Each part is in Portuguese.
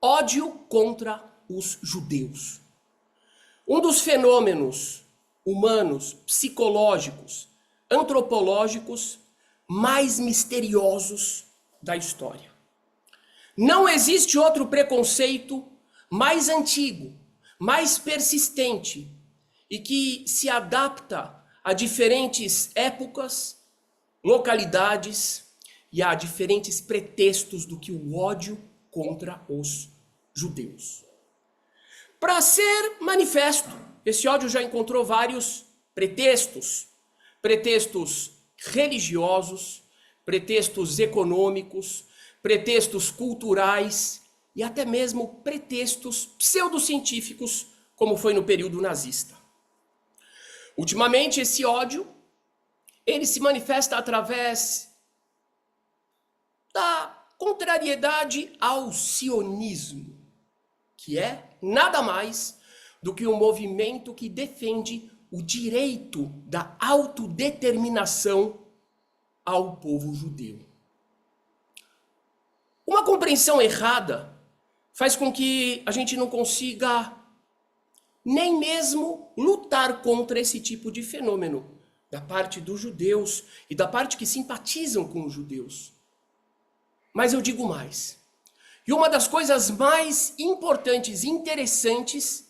Ódio contra os judeus. Um dos fenômenos humanos, psicológicos, antropológicos mais misteriosos da história. Não existe outro preconceito mais antigo, mais persistente e que se adapta a diferentes épocas, localidades e a diferentes pretextos do que o ódio contra os judeus. Para ser manifesto, esse ódio já encontrou vários pretextos. Pretextos religiosos, pretextos econômicos, pretextos culturais e até mesmo pretextos pseudocientíficos, como foi no período nazista. Ultimamente, esse ódio, ele se manifesta através da contrariedade ao sionismo, que é nada mais do que um movimento que defende o direito da autodeterminação ao povo judeu. Uma compreensão errada faz com que a gente não consiga nem mesmo lutar contra esse tipo de fenômeno da parte dos judeus e da parte que simpatizam com os judeus. Mas eu digo mais. E uma das coisas mais importantes e interessantes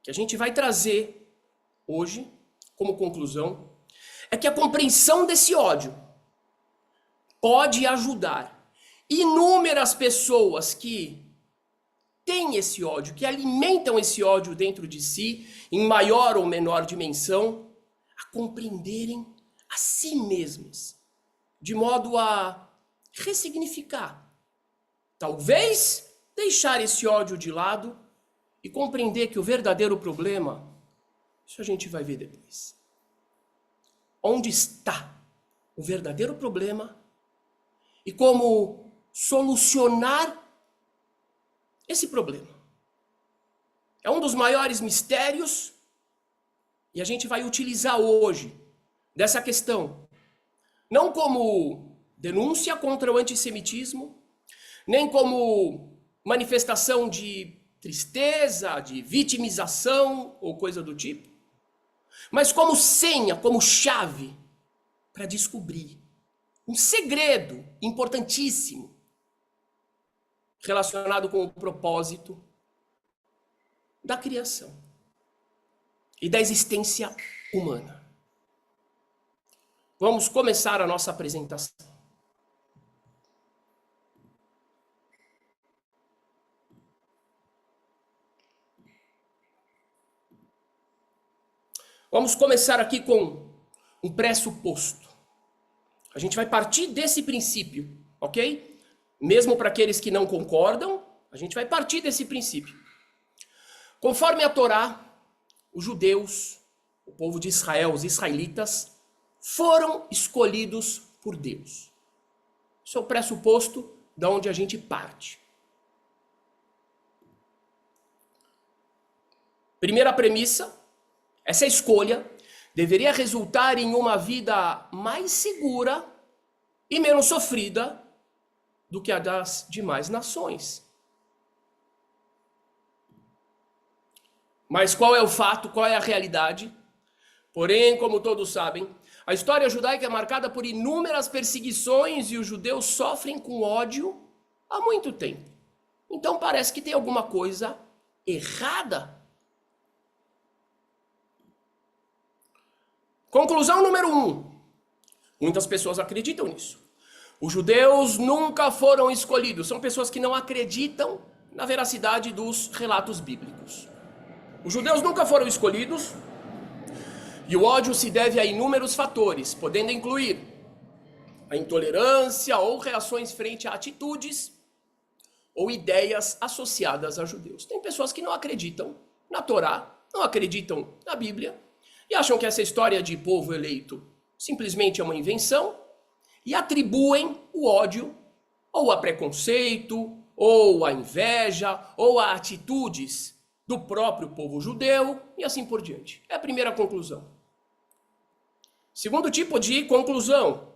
que a gente vai trazer hoje, como conclusão, é que a compreensão desse ódio pode ajudar inúmeras pessoas que têm esse ódio, que alimentam esse ódio dentro de si, em maior ou menor dimensão, a compreenderem a si mesmas, de modo a ressignificar. Talvez deixar esse ódio de lado e compreender que o verdadeiro problema, isso a gente vai ver depois. Onde está o verdadeiro problema e como solucionar esse problema. É um dos maiores mistérios e a gente vai utilizar hoje dessa questão, não como denúncia contra o antissemitismo, nem como manifestação de tristeza, de vitimização ou coisa do tipo, mas como senha, como chave para descobrir um segredo importantíssimo relacionado com o propósito da criação e da existência humana. Vamos começar a nossa apresentação. Vamos começar aqui com um pressuposto. A gente vai partir desse princípio, ok? Mesmo para aqueles que não concordam, a gente vai partir desse princípio. Conforme a Torá, os judeus, o povo de Israel, os israelitas, foram escolhidos por Deus. Isso é o pressuposto da onde a gente parte. Primeira premissa. Essa escolha deveria resultar em uma vida mais segura e menos sofrida do que a das demais nações. Mas qual é o fato, qual é a realidade? Porém, como todos sabem, a história judaica é marcada por inúmeras perseguições e os judeus sofrem com ódio há muito tempo. Então parece que tem alguma coisa errada. Conclusão número 1. Muitas pessoas acreditam nisso. Os judeus nunca foram escolhidos. São pessoas que não acreditam na veracidade dos relatos bíblicos. Os judeus nunca foram escolhidos e o ódio se deve a inúmeros fatores, podendo incluir a intolerância ou reações frente a atitudes ou ideias associadas a judeus. Tem pessoas que não acreditam na Torá, não acreditam na Bíblia, e acham que essa história de povo eleito simplesmente é uma invenção e atribuem o ódio ou a preconceito, ou a inveja, ou a atitudes do próprio povo judeu e assim por diante. É a primeira conclusão. Segundo tipo de conclusão.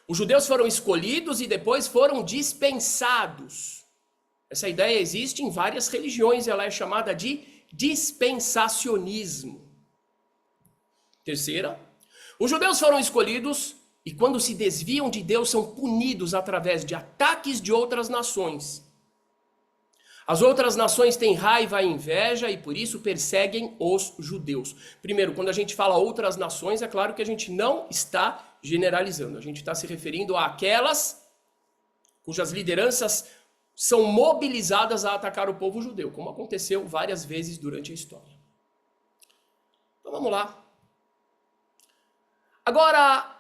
Os judeus foram escolhidos e depois foram dispensados. Essa ideia existe em várias religiões, ela é chamada de dispensacionismo. Terceira, os judeus foram escolhidos e quando se desviam de Deus são punidos através de ataques de outras nações. As outras nações têm raiva e inveja e por isso perseguem os judeus. Primeiro, quando a gente fala outras nações, é claro que a gente não está generalizando. A gente está se referindo àquelas cujas lideranças são mobilizadas a atacar o povo judeu, como aconteceu várias vezes durante a história. Então vamos lá. Agora,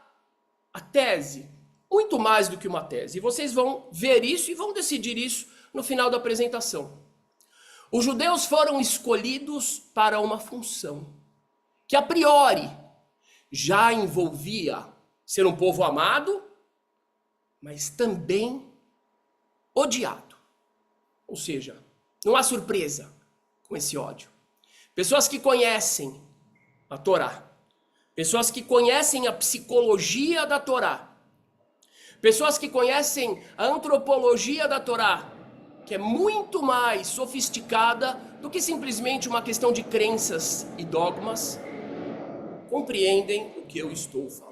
a tese, muito mais do que uma tese. E vocês vão ver isso e vão decidir isso no final da apresentação. Os judeus foram escolhidos para uma função que a priori já envolvia ser um povo amado, mas também odiado. Ou seja, não há surpresa com esse ódio. Pessoas que conhecem a Torá, pessoas que conhecem a psicologia da Torá, pessoas que conhecem a antropologia da Torá, que é muito mais sofisticada do que simplesmente uma questão de crenças e dogmas, compreendem o que eu estou falando.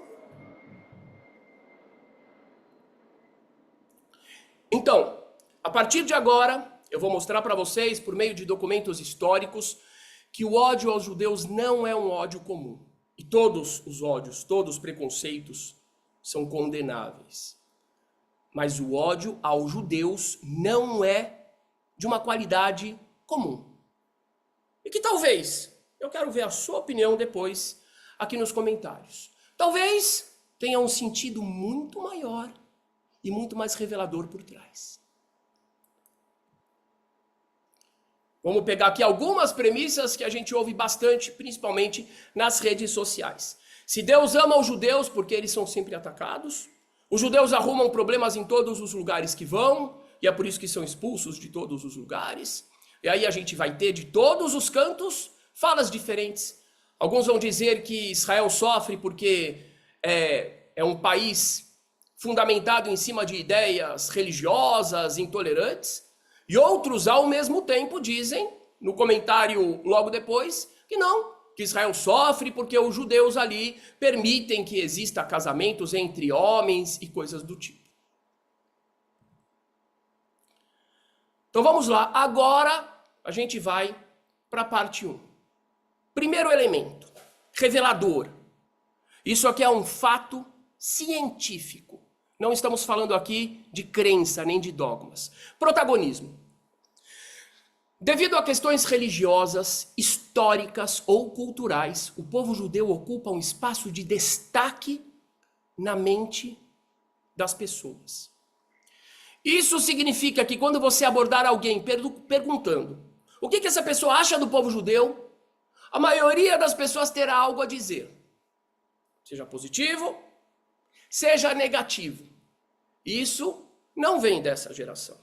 Então, a partir de agora, eu vou mostrar para vocês, por meio de documentos históricos, que o ódio aos judeus não é um ódio comum. E todos os ódios, todos os preconceitos são condenáveis. Mas o ódio aos judeus não é de uma qualidade comum. E que talvez, eu quero ver a sua opinião depois aqui nos comentários, talvez tenha um sentido muito maior e muito mais revelador por trás. Vamos pegar aqui algumas premissas que a gente ouve bastante, principalmente nas redes sociais. Se Deus ama os judeus porque eles são sempre atacados, os judeus arrumam problemas em todos os lugares que vão, e é por isso que são expulsos de todos os lugares. E aí a gente vai ter de todos os cantos falas diferentes. Alguns vão dizer que Israel sofre porque é um país fundamentado em cima de ideias religiosas, intolerantes. E outros, ao mesmo tempo, dizem, no comentário logo depois, que não, que Israel sofre porque os judeus ali permitem que exista casamentos entre homens e coisas do tipo. Então vamos lá, agora a gente vai para a parte 1. Primeiro elemento, revelador. Isso aqui é um fato científico. Não estamos falando aqui de crença nem de dogmas. Protagonismo. Devido a questões religiosas, históricas ou culturais, o povo judeu ocupa um espaço de destaque na mente das pessoas. Isso significa que quando você abordar alguém perguntando o que essa pessoa acha do povo judeu, a maioria das pessoas terá algo a dizer. Seja positivo, seja negativo. Isso não vem dessa geração.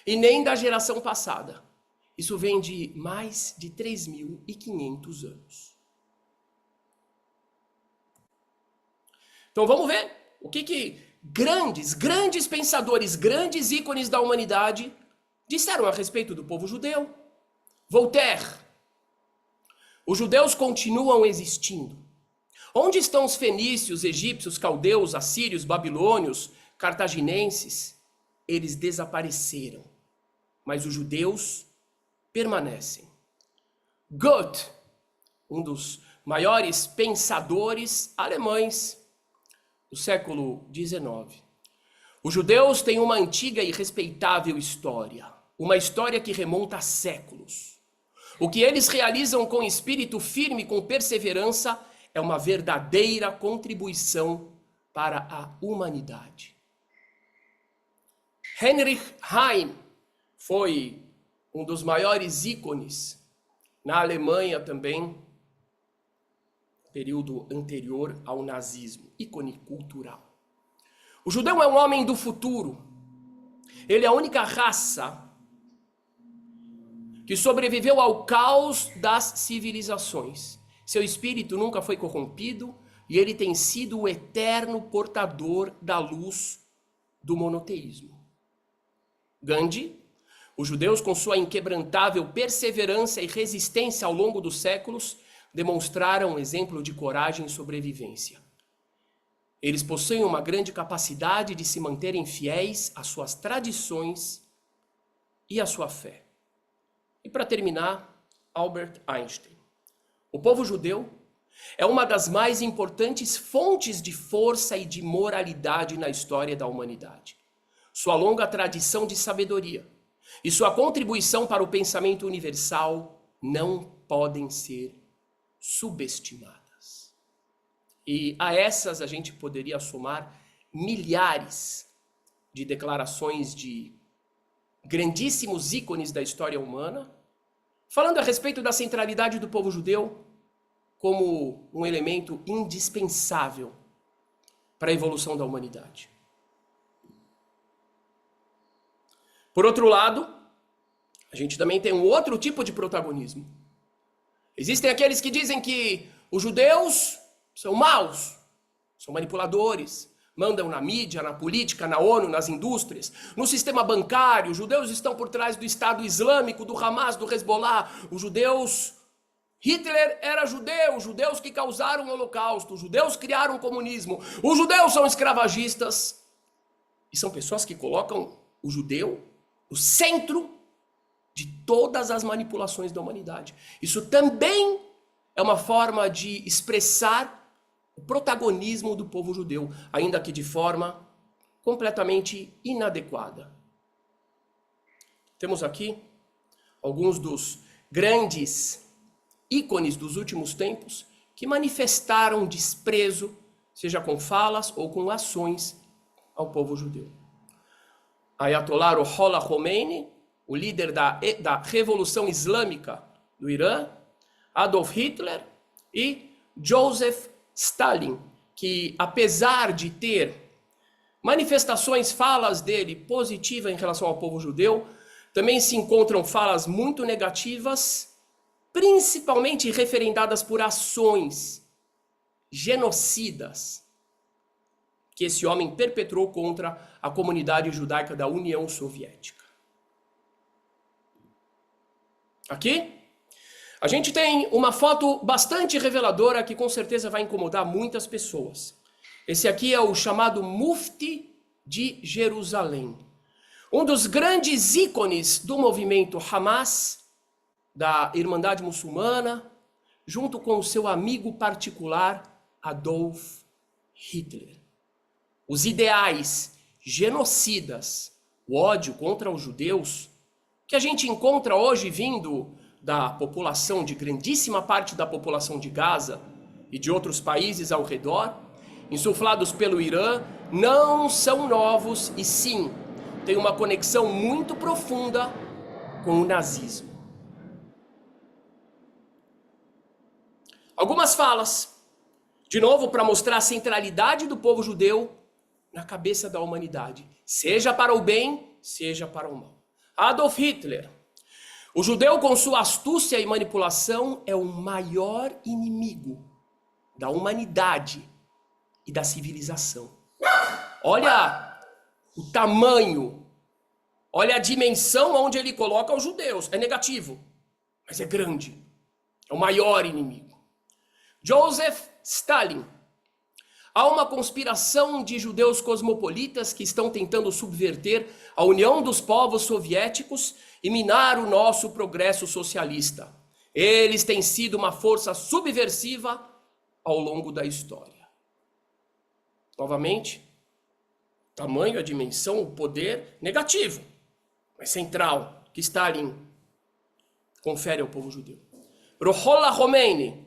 E nem da geração passada. Isso vem de mais de 3.500 anos. Então vamos ver o que grandes pensadores, grandes ícones da humanidade disseram a respeito do povo judeu. Voltaire. Os judeus continuam existindo. Onde estão os fenícios, egípcios, caldeus, assírios, babilônios, cartaginenses? Eles desapareceram. Mas os judeus permanecem. Goethe, um dos maiores pensadores alemães do século XIX. Os judeus têm uma antiga e respeitável história, uma história que remonta a séculos. O que eles realizam com espírito firme e com perseverança é uma verdadeira contribuição para a humanidade. Heinrich Heine foi um dos maiores ícones na Alemanha também, período anterior ao nazismo, ícone cultural. O judeu é um homem do futuro. Ele é a única raça que sobreviveu ao caos das civilizações. Seu espírito nunca foi corrompido e ele tem sido o eterno portador da luz do monoteísmo. Gandhi, Os judeus, com sua inquebrantável perseverança e resistência ao longo dos séculos, demonstraram um exemplo de coragem e sobrevivência. Eles possuem uma grande capacidade de se manterem fiéis às suas tradições e à sua fé. E para terminar, Albert Einstein. O povo judeu é uma das mais importantes fontes de força e de moralidade na história da humanidade. Sua longa tradição de sabedoria e sua contribuição para o pensamento universal não podem ser subestimadas. E a essas a gente poderia somar milhares de declarações de grandíssimos ícones da história humana, falando a respeito da centralidade do povo judeu como um elemento indispensável para a evolução da humanidade. Por outro lado, a gente também tem um outro tipo de protagonismo. Existem aqueles que dizem que os judeus são maus, são manipuladores, mandam na mídia, na política, na ONU, nas indústrias, no sistema bancário. Os judeus estão por trás do Estado Islâmico, do Hamas, do Hezbollah. Os judeus... Hitler era judeu, os judeus que causaram o Holocausto, os judeus criaram o comunismo, os judeus são escravagistas. E são pessoas que colocam o judeu no centro de todas as manipulações da humanidade. Isso também é uma forma de expressar o protagonismo do povo judeu, ainda que de forma completamente inadequada. Temos aqui alguns dos grandes ícones dos últimos tempos que manifestaram desprezo, seja com falas ou com ações, ao povo judeu. Ayatollah Ruhollah Khomeini, o líder da Revolução Islâmica do Irã, Adolf Hitler e Joseph Stalin, que apesar de ter manifestações, falas dele positivas em relação ao povo judeu, também se encontram falas muito negativas, principalmente referendadas por ações genocidas que esse homem perpetrou contra a comunidade judaica da União Soviética. Aqui, a gente tem uma foto bastante reveladora que com certeza vai incomodar muitas pessoas. Esse aqui é o chamado Mufti de Jerusalém, um dos grandes ícones do movimento Hamas, da Irmandade Muçulmana, junto com o seu amigo particular Adolf Hitler. Os ideais genocidas, o ódio contra os judeus, que a gente encontra hoje vindo da população, de grandíssima parte da população de Gaza e de outros países ao redor, insuflados pelo Irã, não são novos e sim, têm uma conexão muito profunda com o nazismo. Algumas falas, de novo, para mostrar a centralidade do povo judeu na cabeça da humanidade, seja para o bem, seja para o mal. Adolf Hitler. O judeu, com sua astúcia e manipulação, é o maior inimigo da humanidade e da civilização. Olha o tamanho, olha a dimensão onde ele coloca os judeus. É negativo, mas é grande. É o maior inimigo. Joseph Stalin. Há uma conspiração de judeus cosmopolitas que estão tentando subverter a união dos povos soviéticos e minar o nosso progresso socialista. Eles têm sido uma força subversiva ao longo da história. Novamente, tamanho, a dimensão, o poder negativo, mas central, que Stalin confere ao povo judeu. Ruhollah Khomeini.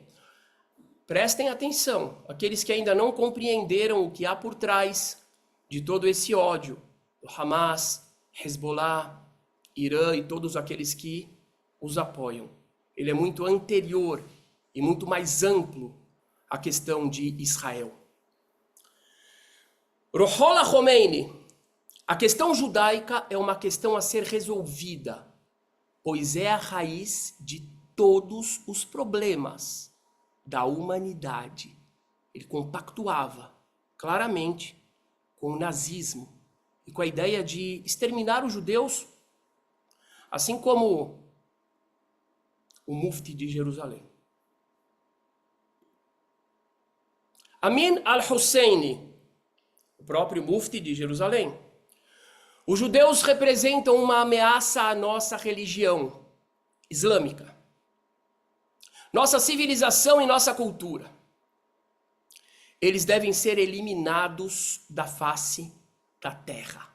Prestem atenção, aqueles que ainda não compreenderam o que há por trás de todo esse ódio do Hamas, Hezbollah, Irã e todos aqueles que os apoiam. Ele é muito anterior e muito mais amplo à questão de Israel. Ruhollah Khomeini. A questão judaica é uma questão a ser resolvida, pois é a raiz de todos os problemas da humanidade. Ele compactuava claramente com o nazismo e com a ideia de exterminar os judeus assim como o mufti de Jerusalém. Amin al-Husseini, o próprio mufti de Jerusalém. Os judeus representam uma ameaça à nossa religião islâmica, nossa civilização e nossa cultura. Eles devem ser eliminados da face da terra.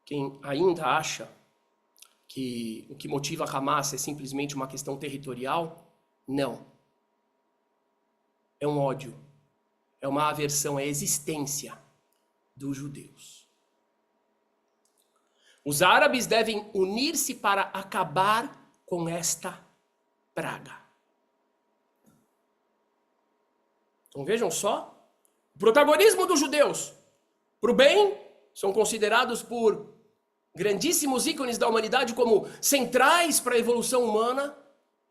Quem ainda acha que o que motiva Hamas é simplesmente uma questão territorial, não. É um ódio, é uma aversão, é a existência dos judeus. Os árabes devem unir-se para acabar com esta praga. Então vejam só, o protagonismo dos judeus, para o bem, são considerados por grandíssimos ícones da humanidade como centrais para a evolução humana,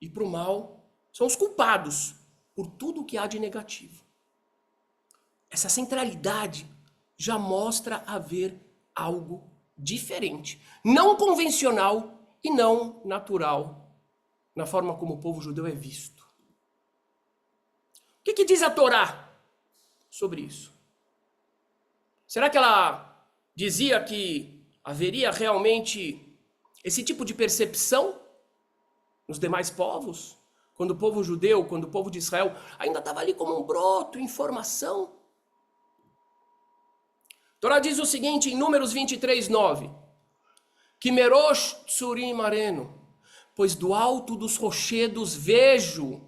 e para o mal, são os culpados por tudo o que há de negativo. Essa centralidade já mostra haver algo diferente, não convencional e não natural, na forma como o povo judeu é visto. O que diz a Torá sobre isso? Será que ela dizia que haveria realmente esse tipo de percepção nos demais povos? Quando o povo judeu, quando o povo de Israel ainda estava ali como um broto em formação? A Torá diz o seguinte em Números 23:9: Kimerosh tsurim areno, pois do alto dos rochedos vejo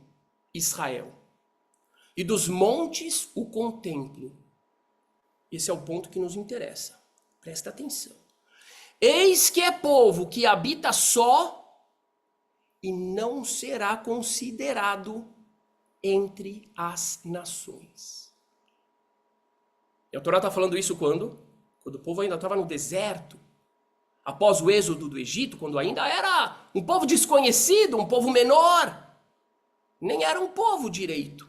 Israel, e dos montes o contemplo. Esse é o ponto que nos interessa. Presta atenção. Eis que é povo que habita só e não será considerado entre as nações. E a Torá está falando isso quando? Quando o povo ainda estava no deserto, após o êxodo do Egito, quando ainda era um povo desconhecido, um povo menor, nem era um povo direito.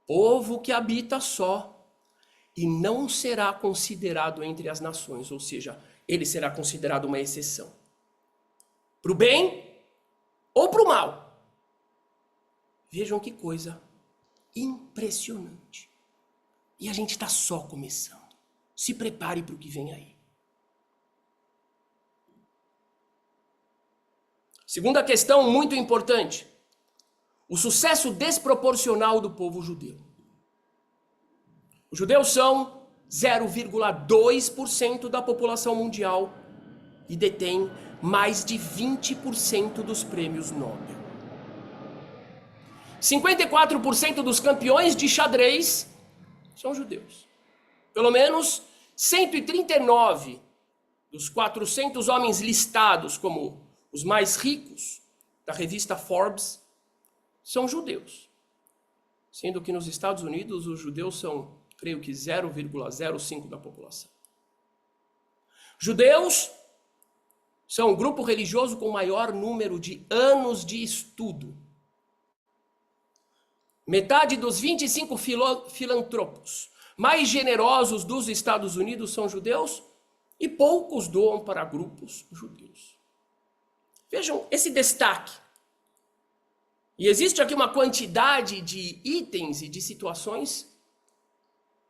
Povo que habita só e não será considerado entre as nações, ou seja, ele será considerado uma exceção. Para o bem ou para o mal. Vejam que coisa impressionante. E a gente está só começando. Se prepare para o que vem aí. Segunda questão muito importante. O sucesso desproporcional do povo judeu. Os judeus são 0,2% da população mundial e detêm mais de 20% dos prêmios Nobel. 54% dos campeões de xadrez são judeus. Pelo menos 139 dos 400 homens listados como os mais ricos da revista Forbes são judeus. Sendo que nos Estados Unidos os judeus são, creio que, 0,05% da população. Judeus são o grupo religioso com maior número de anos de estudo. Metade dos 25 filantropos mais generosos dos Estados Unidos são judeus e poucos doam para grupos judeus. Vejam esse destaque. E existe aqui uma quantidade de itens e de situações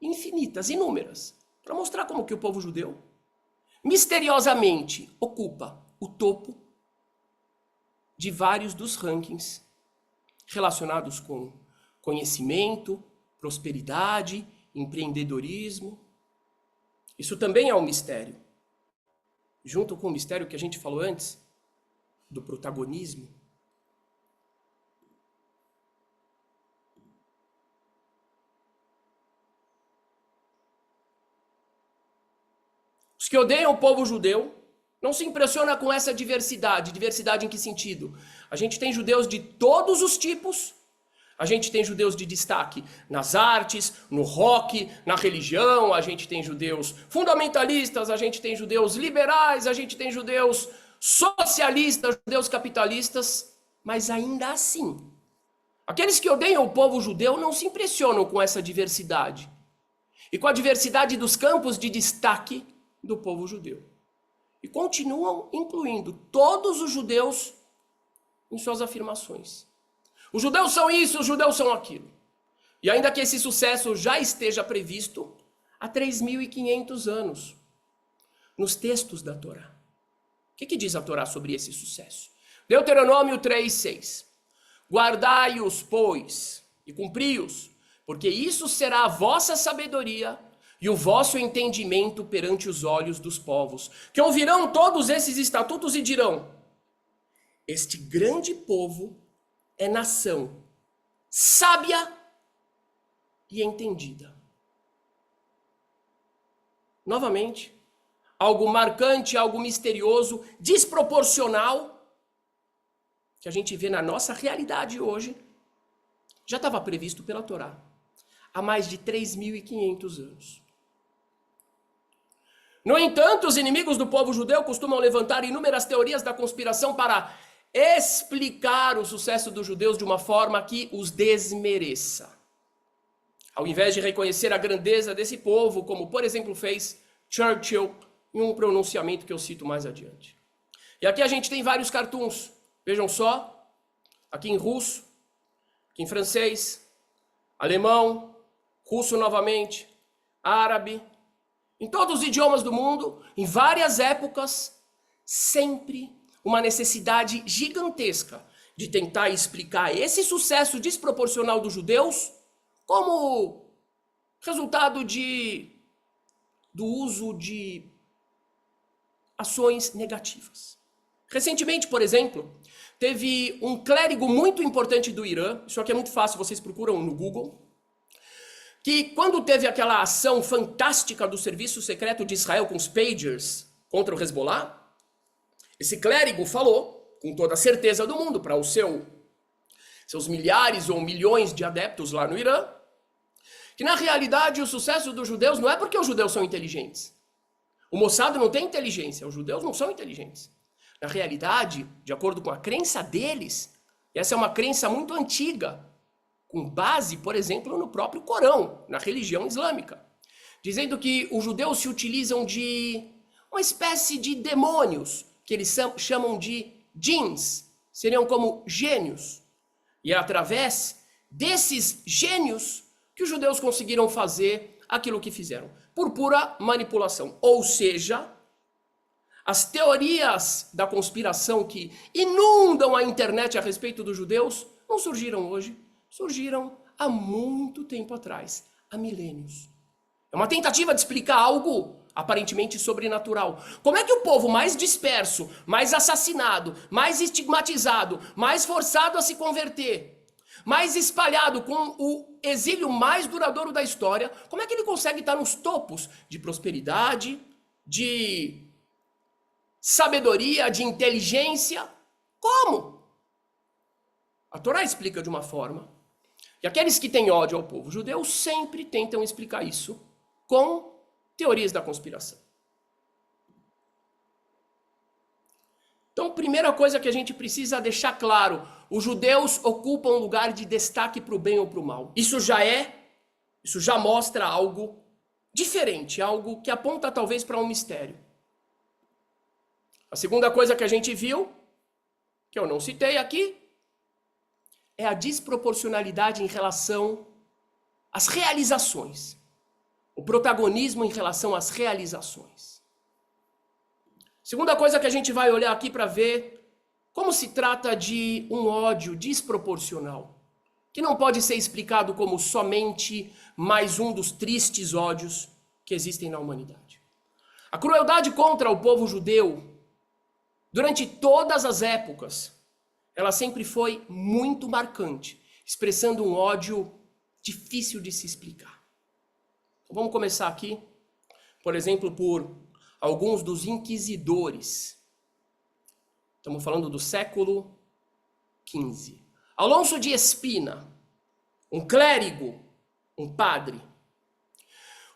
infinitas, inúmeras, para mostrar como que o povo judeu misteriosamente ocupa o topo de vários dos rankings relacionados com conhecimento, prosperidade, empreendedorismo. Isso também é um mistério. Junto com o mistério que a gente falou antes, do protagonismo. Os que odeiam o povo judeu não se impressionam com essa diversidade. Diversidade em que sentido? A gente tem judeus de todos os tipos. A gente tem judeus de destaque nas artes, no rock, na religião. A gente tem judeus fundamentalistas, a gente tem judeus liberais, a gente tem judeus socialistas, judeus capitalistas. Mas ainda assim, aqueles que odeiam o povo judeu não se impressionam com essa diversidade. E com a diversidade dos campos de destaque do povo judeu. E continuam incluindo todos os judeus em suas afirmações. Os judeus são isso, os judeus são aquilo. E ainda que esse sucesso já esteja previsto há 3.500 anos, nos textos da Torá. O que diz a Torá sobre esse sucesso? Deuteronômio 3:6. Guardai-os, pois, e cumpri-os, porque isso será a vossa sabedoria e o vosso entendimento perante os olhos dos povos, que ouvirão todos esses estatutos e dirão: este grande povo é nação sábia e entendida. Novamente, algo marcante, algo misterioso, desproporcional, que a gente vê na nossa realidade hoje, já estava previsto pela Torá há mais de 3.500 anos. No entanto, os inimigos do povo judeu costumam levantar inúmeras teorias da conspiração para explicar o sucesso dos judeus de uma forma que os desmereça. Ao invés de reconhecer a grandeza desse povo, como por exemplo fez Churchill em um pronunciamento que eu cito mais adiante. E aqui a gente tem vários cartoons. Vejam só, aqui em russo, aqui em francês, alemão, russo novamente, árabe, em todos os idiomas do mundo, em várias épocas, sempre uma necessidade gigantesca de tentar explicar esse sucesso desproporcional dos judeus como resultado do uso de ações negativas. Recentemente, por exemplo, teve um clérigo muito importante do Irã, isso aqui é muito fácil, vocês procuram no Google, que quando teve aquela ação fantástica do serviço secreto de Israel com os pagers contra o Hezbollah, esse clérigo falou, com toda a certeza do mundo, para os seus milhares ou milhões de adeptos lá no Irã, que na realidade o sucesso dos judeus não é porque os judeus são inteligentes. O Mossad não tem inteligência, os judeus não são inteligentes. Na realidade, de acordo com a crença deles, e essa é uma crença muito antiga, com base, por exemplo, no próprio Corão, na religião islâmica, dizendo que os judeus se utilizam de uma espécie de demônios, que eles chamam de djinns, seriam como gênios. E é através desses gênios que os judeus conseguiram fazer aquilo que fizeram, por pura manipulação. Ou seja, as teorias da conspiração que inundam a internet a respeito dos judeus não surgiram hoje, surgiram há muito tempo atrás, há milênios. É uma tentativa de explicar algo aparentemente sobrenatural. Como é que o povo mais disperso, mais assassinado, mais estigmatizado, mais forçado a se converter, mais espalhado, com o exílio mais duradouro da história, como é que ele consegue estar nos topos de prosperidade, de sabedoria, de inteligência? Como? A Torá explica de uma forma, e aqueles que têm ódio ao povo judeu sempre tentam explicar isso com teorias da conspiração. Então, primeira coisa que a gente precisa deixar claro, os judeus ocupam um lugar de destaque para o bem ou para o mal. Isso já mostra algo diferente, algo que aponta talvez para um mistério. A segunda coisa que a gente viu, que eu não citei aqui, é a desproporcionalidade em relação às realizações. O protagonismo em relação às realizações. Segunda coisa que a gente vai olhar aqui para ver como se trata de um ódio desproporcional, que não pode ser explicado como somente mais um dos tristes ódios que existem na humanidade. A crueldade contra o povo judeu, durante todas as épocas, ela sempre foi muito marcante, expressando um ódio difícil de se explicar. Então, vamos começar aqui, por exemplo, por alguns dos inquisidores. Estamos falando do século XV. Alonso de Espina, um clérigo, um padre.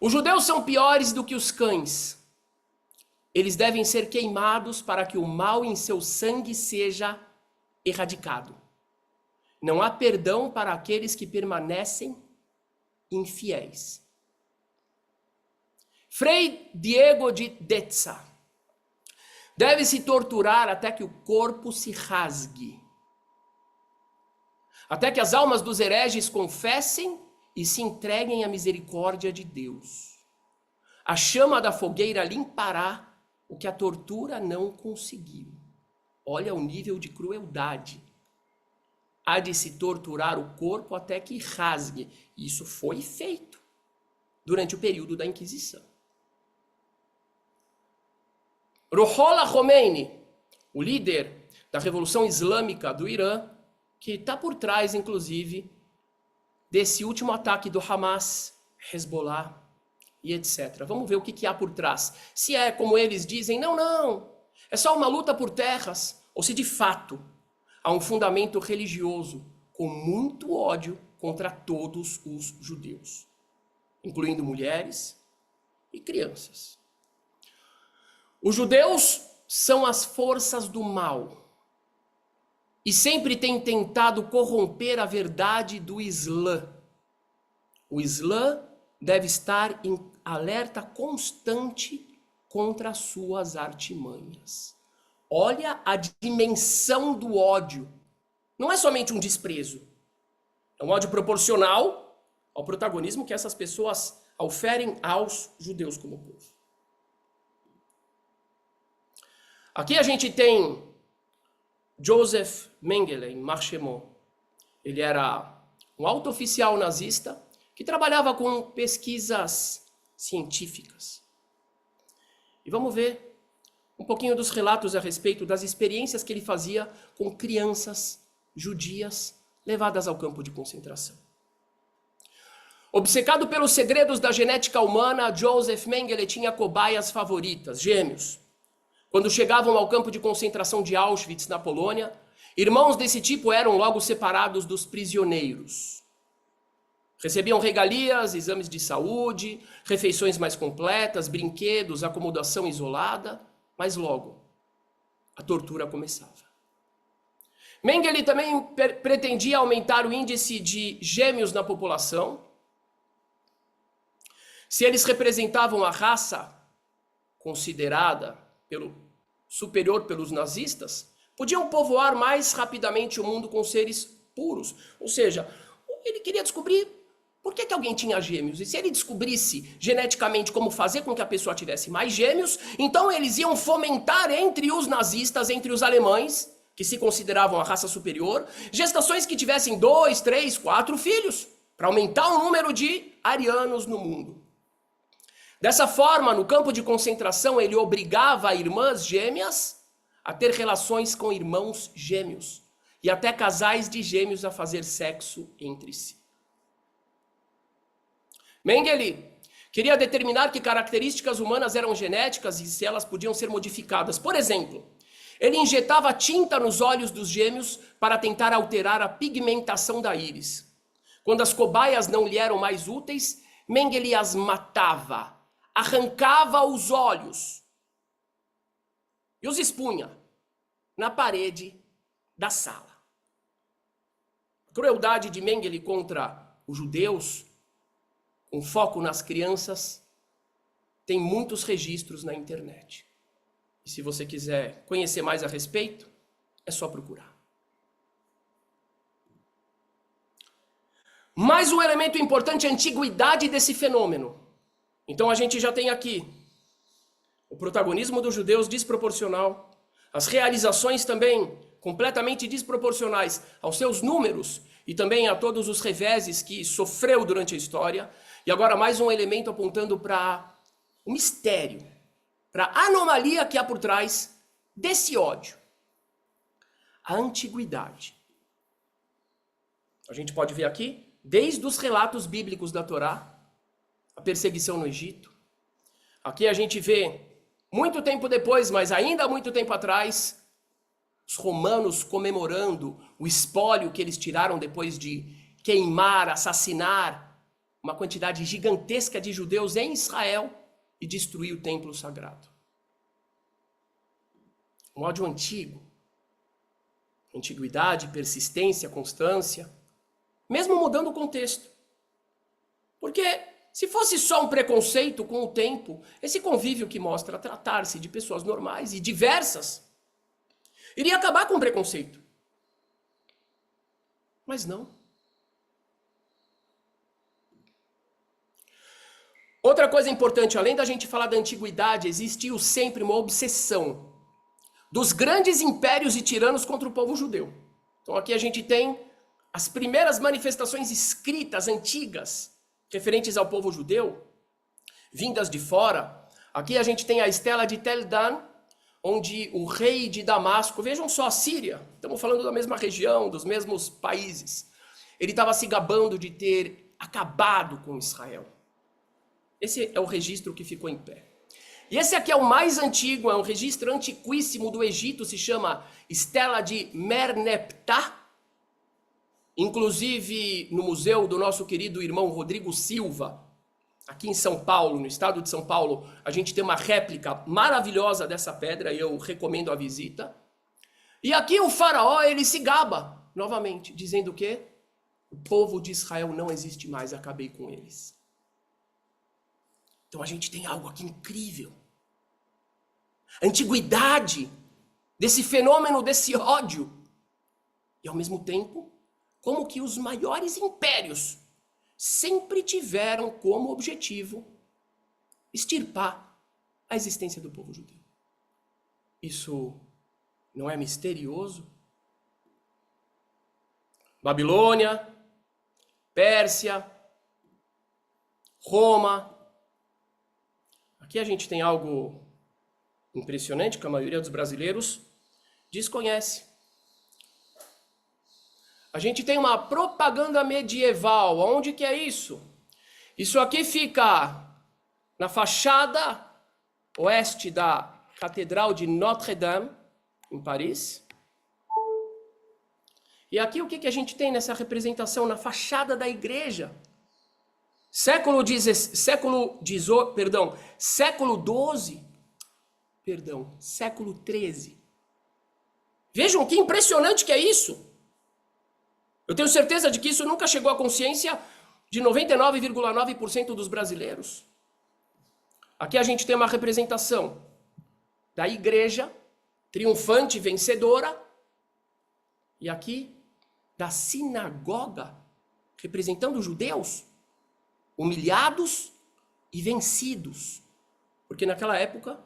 Os judeus são piores do que os cães. Eles devem ser queimados para que o mal em seu sangue seja erradicado. Não há perdão para aqueles que permanecem infiéis. Frei Diego de Deza. Deve-se torturar até que o corpo se rasgue, até que as almas dos hereges confessem e se entreguem à misericórdia de Deus. A chama da fogueira limpará o que a tortura não conseguiu. Olha o nível de crueldade. Há de se torturar o corpo até que rasgue. Isso foi feito durante o período da Inquisição. Ruhollah Khomeini, o líder da Revolução Islâmica do Irã, que está por trás, inclusive, desse último ataque do Hamas, Hezbollah e etc. Vamos ver o que há por trás. Se é, como eles dizem, não, é só uma luta por terras, ou se de fato há um fundamento religioso com muito ódio contra todos os judeus, incluindo mulheres e crianças. Os judeus são as forças do mal e sempre têm tentado corromper a verdade do Islã. O Islã deve estar em alerta constante contra as suas artimanhas. Olha a dimensão do ódio. Não é somente um desprezo. É um ódio proporcional ao protagonismo que essas pessoas oferem aos judeus como povo. Aqui a gente tem Joseph Mengele, em Marchemont. Ele era um alto oficial nazista que trabalhava com pesquisas científicas. E vamos ver um pouquinho dos relatos a respeito das experiências que ele fazia com crianças judias levadas ao campo de concentração. Obcecado pelos segredos da genética humana, Joseph Mengele tinha cobaias favoritas, gêmeos. Quando chegavam ao campo de concentração de Auschwitz, na Polônia, irmãos desse tipo eram logo separados dos prisioneiros. Recebiam regalias, exames de saúde, refeições mais completas, brinquedos, acomodação isolada, mas logo a tortura começava. Mengele também pretendia aumentar o índice de gêmeos na população. Se eles representavam a raça considerada superior pelos nazistas, podiam povoar mais rapidamente o mundo com seres puros. Ou seja, ele queria descobrir por que alguém tinha gêmeos. E se ele descobrisse geneticamente como fazer com que a pessoa tivesse mais gêmeos, então eles iam fomentar entre os nazistas, entre os alemães, que se consideravam a raça superior, gestações que tivessem 2, 3, 4 filhos, para aumentar o número de arianos no mundo. Dessa forma, no campo de concentração, ele obrigava irmãs gêmeas a ter relações com irmãos gêmeos e até casais de gêmeos a fazer sexo entre si. Mengele queria determinar que características humanas eram genéticas e se elas podiam ser modificadas. Por exemplo, ele injetava tinta nos olhos dos gêmeos para tentar alterar a pigmentação da íris. Quando as cobaias não lhe eram mais úteis, Mengele as matava, arrancava os olhos e os expunha na parede da sala. A crueldade de Mengele contra os judeus, com foco nas crianças, tem muitos registros na internet. E se você quiser conhecer mais a respeito, é só procurar. Mais um elemento importante é a antiguidade desse fenômeno. Então a gente já tem aqui o protagonismo dos judeus desproporcional, as realizações também completamente desproporcionais aos seus números e também a todos os reveses que sofreu durante a história. E agora mais um elemento apontando para o mistério, para a anomalia que há por trás desse ódio. A antiguidade. A gente pode ver aqui, desde os relatos bíblicos da Torá, a perseguição no Egito. Aqui a gente vê, muito tempo depois, mas ainda há muito tempo atrás, os romanos comemorando o espólio que eles tiraram depois de queimar, assassinar uma quantidade gigantesca de judeus em Israel e destruir o templo sagrado. Um ódio antigo. Antiguidade, persistência, constância. Mesmo mudando o contexto. Porque Se fosse só um preconceito, com o tempo, esse convívio que mostra tratar-se de pessoas normais e diversas, iria acabar com o preconceito. Mas não. Outra coisa importante, além da gente falar da antiguidade, existiu sempre uma obsessão dos grandes impérios e tiranos contra o povo judeu. Então aqui a gente tem as primeiras manifestações escritas antigas referentes ao povo judeu, vindas de fora. Aqui a gente tem a estela de Tel Dan, onde o rei de Damasco, vejam só a Síria, estamos falando da mesma região, dos mesmos países, ele estava se gabando de ter acabado com Israel. Esse é o registro que ficou em pé. E esse aqui é o mais antigo, é um registro antiquíssimo do Egito, se chama Estela de Merneptah. Inclusive no museu do nosso querido irmão Rodrigo Silva, aqui em São Paulo, no estado de São Paulo, a gente tem uma réplica maravilhosa dessa pedra e eu recomendo a visita. E aqui o faraó, ele se gaba novamente, dizendo o quê? O povo de Israel não existe mais, acabei com eles. Então a gente tem algo aqui incrível. A antiguidade desse fenômeno, desse ódio. E ao mesmo tempo, como que os maiores impérios sempre tiveram como objetivo extirpar a existência do povo judeu. Isso não é misterioso? Babilônia, Pérsia, Roma. Aqui a gente tem algo impressionante que a maioria dos brasileiros desconhece. A gente tem uma propaganda medieval. Onde que é isso? Isso aqui fica na fachada oeste da Catedral de Notre-Dame, em Paris. E aqui o que a gente tem nessa representação? Na fachada da igreja. Século XIII. Vejam que impressionante que é isso. Eu tenho certeza de que isso nunca chegou à consciência de 99,9% dos brasileiros. Aqui a gente tem uma representação da igreja, triunfante, vencedora, e aqui da sinagoga, representando os judeus, humilhados e vencidos. Porque naquela época,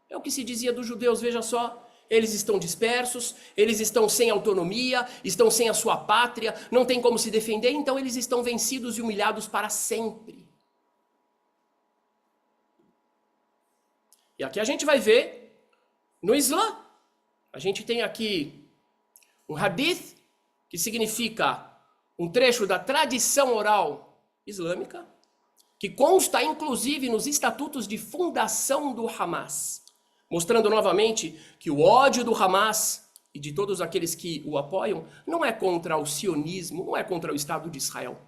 é o que se dizia dos judeus, veja só, eles estão dispersos, eles estão sem autonomia, estão sem a sua pátria, não tem como se defender, então eles estão vencidos e humilhados para sempre. E aqui a gente vai ver, no Islã, a gente tem aqui um hadith, que significa um trecho da tradição oral islâmica, que consta inclusive nos estatutos de fundação do Hamas, mostrando novamente que o ódio do Hamas e de todos aqueles que o apoiam não é contra o sionismo, não é contra o Estado de Israel.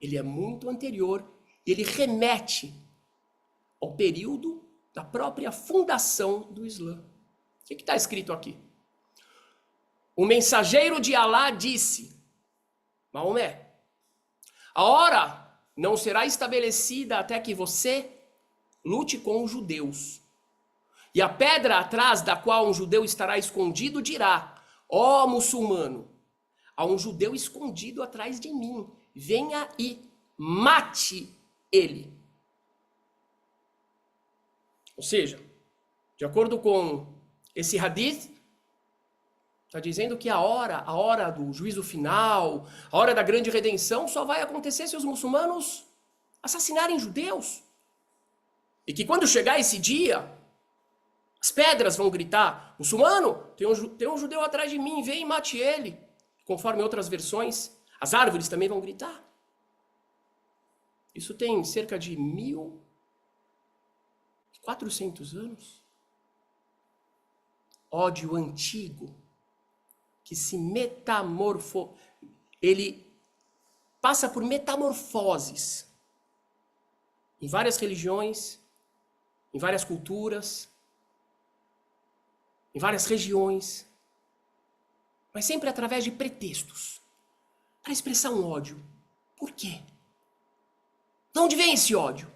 Ele é muito anterior e ele remete ao período da própria fundação do Islã. O que está escrito aqui? O mensageiro de Alá disse, Maomé, a hora não será estabelecida até que você lute com os judeus. E a pedra atrás da qual um judeu estará escondido dirá, ó muçulmano, há um judeu escondido atrás de mim, venha e mate ele. Ou seja, de acordo com esse hadith, está dizendo que a hora do juízo final, a hora da grande redenção só vai acontecer se os muçulmanos assassinarem judeus. E que quando chegar esse dia, as pedras vão gritar, muçulmano, tem um judeu atrás de mim, vem e mate ele. Conforme outras versões, as árvores também vão gritar. Isso tem cerca de 1400 anos. Ódio antigo, que se ele passa por metamorfoses em várias religiões, em várias culturas, em várias regiões, mas sempre através de pretextos para expressar um ódio. Por quê? De onde vem esse ódio?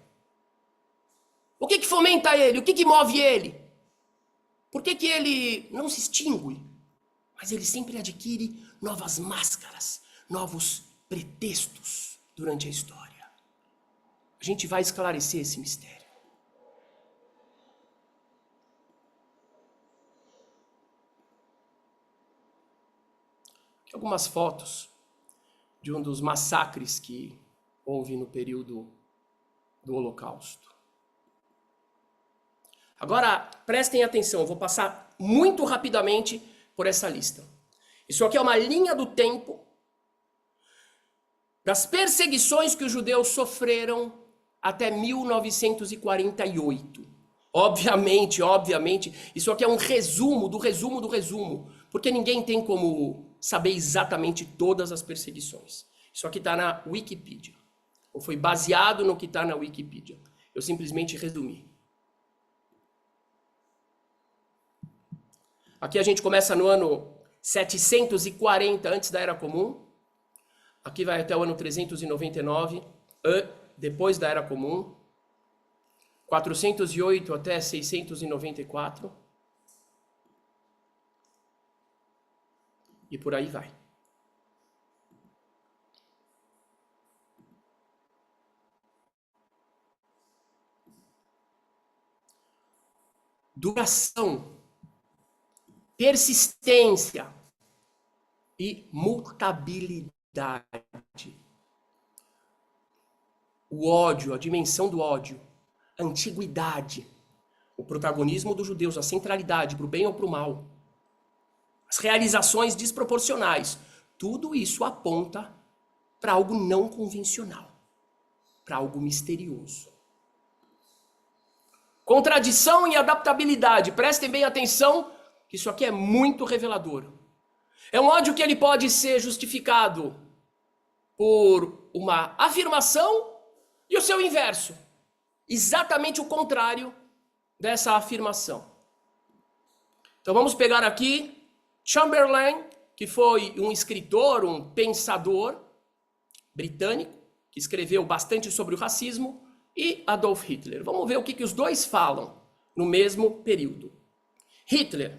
O que fomenta ele? O que move ele? Por que ele não se extingue? Mas ele sempre adquire novas máscaras, novos pretextos durante a história. A gente vai esclarecer esse mistério. Aqui algumas fotos de um dos massacres que houve no período do Holocausto. Agora, prestem atenção, eu vou passar muito rapidamente por essa lista. Isso aqui é uma linha do tempo das perseguições que os judeus sofreram até 1948. Obviamente, isso aqui é um resumo do resumo do resumo, porque ninguém tem como saber exatamente todas as perseguições. Isso aqui está na Wikipedia, ou foi baseado no que está na Wikipedia. Eu simplesmente resumi. Aqui a gente começa no ano 740 antes da Era Comum. Aqui vai até o ano 399, depois da Era Comum. 408 até 694. E por aí vai. Duração, persistência e mutabilidade. O ódio, a dimensão do ódio, a antiguidade, o protagonismo dos judeus, a centralidade para o bem ou para o mal, as realizações desproporcionais, tudo isso aponta para algo não convencional, para algo misterioso. Contradição e adaptabilidade, prestem bem atenção, que isso aqui é muito revelador. É um ódio que ele pode ser justificado por uma afirmação e o seu inverso, exatamente o contrário dessa afirmação. Então vamos pegar aqui Chamberlain, que foi um escritor, um pensador britânico, que escreveu bastante sobre o racismo, e Adolf Hitler. Vamos ver o que os dois falam no mesmo período. Hitler.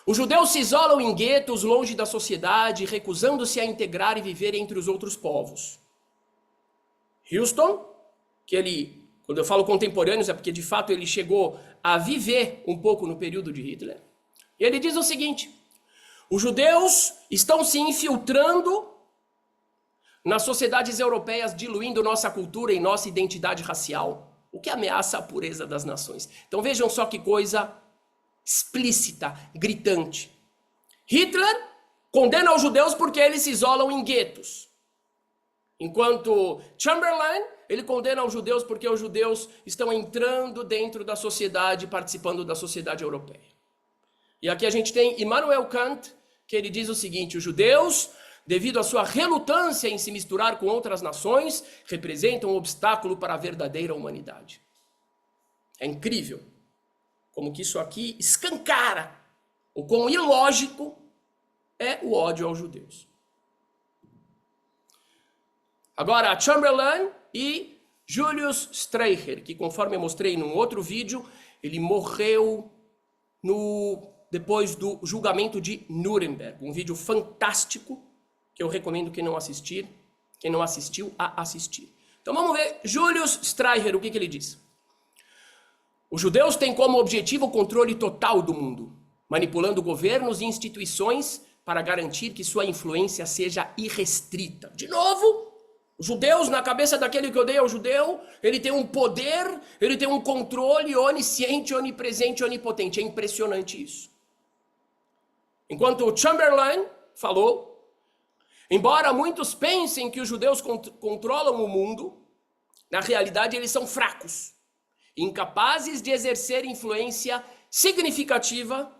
Os judeus se isolam em guetos longe da sociedade, recusando-se a integrar e viver entre os outros povos. Houston, que ele, quando eu falo contemporâneos, é porque de fato ele chegou a viver um pouco no período de Hitler. E ele diz o seguinte: os judeus estão se infiltrando nas sociedades europeias, diluindo nossa cultura e nossa identidade racial, o que ameaça a pureza das nações. Então vejam só que coisa explícita, gritante. Hitler condena os judeus porque eles se isolam em guetos. Enquanto Chamberlain, ele condena os judeus porque os judeus estão entrando dentro da sociedade, participando da sociedade europeia. E aqui a gente tem Immanuel Kant, que ele diz o seguinte: os judeus, devido à sua relutância em se misturar com outras nações, representam um obstáculo para a verdadeira humanidade. É incrível como que isso aqui escancara o quão ilógico é o ódio aos judeus. Agora, Chamberlain e Julius Streicher, que conforme eu mostrei num outro vídeo, ele morreu depois do julgamento de Nuremberg. Um vídeo fantástico que eu recomendo quem não assistiu a assistir. Então vamos ver Julius Streicher, o que ele diz. Os judeus têm como objetivo o controle total do mundo, manipulando governos e instituições para garantir que sua influência seja irrestrita. De novo, os judeus, na cabeça daquele que odeia o judeu, ele tem um poder, ele tem um controle onisciente, onipresente, onipotente. É impressionante isso. Enquanto o Chamberlain falou, embora muitos pensem que os judeus controlam o mundo, na realidade eles são fracos, incapazes de exercer influência significativa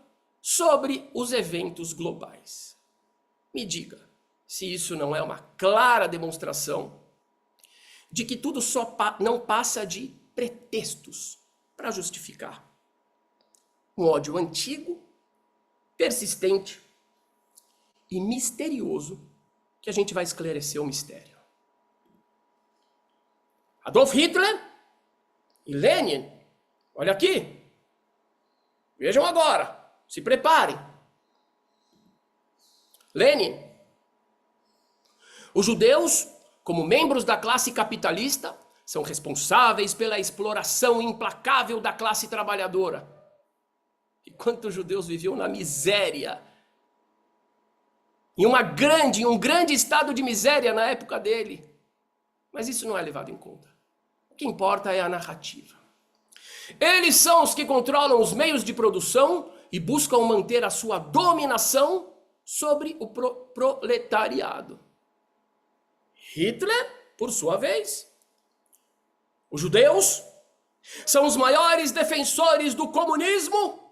sobre os eventos globais. Me diga se isso não é uma clara demonstração de que tudo não passa de pretextos para justificar um ódio antigo, persistente e misterioso, que a gente vai esclarecer o mistério. Adolf Hitler e Lenin. Olha aqui. Vejam agora. Se preparem. Lenin. Os judeus, como membros da classe capitalista, são responsáveis pela exploração implacável da classe trabalhadora. E quantos judeus viviam na miséria, em um grande estado de miséria na época dele. Mas isso não é levado em conta. O que importa é a narrativa. Eles são os que controlam os meios de produção e buscam manter a sua dominação sobre o proletariado. Hitler, por sua vez, os judeus são os maiores defensores do comunismo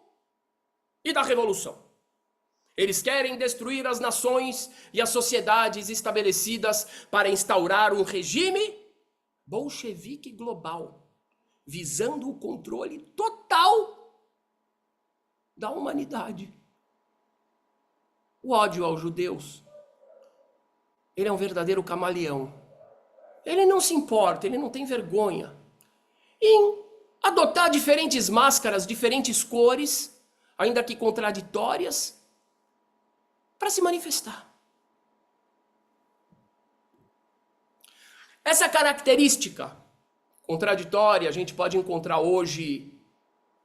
e da revolução. Eles querem destruir as nações e as sociedades estabelecidas para instaurar um regime bolchevique global, visando o controle total da humanidade. O ódio aos judeus, ele é um verdadeiro camaleão. Ele não se importa, ele não tem vergonha em adotar diferentes máscaras, diferentes cores, ainda que contraditórias, para se manifestar. Essa característica contraditória a gente pode encontrar hoje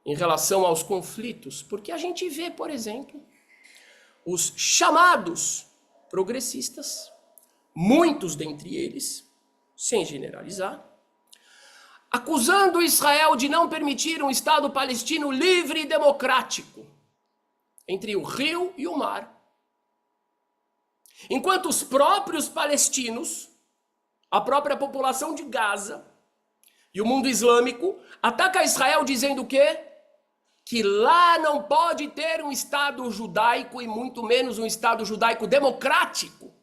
em relação aos conflitos, porque a gente vê, por exemplo, os chamados progressistas, muitos dentre eles, sem generalizar, acusando Israel de não permitir um Estado palestino livre e democrático entre o rio e o mar. Enquanto os próprios palestinos, a própria população de Gaza e o mundo islâmico ataca Israel dizendo o quê? Que lá não pode ter um Estado judaico e muito menos um Estado judaico democrático.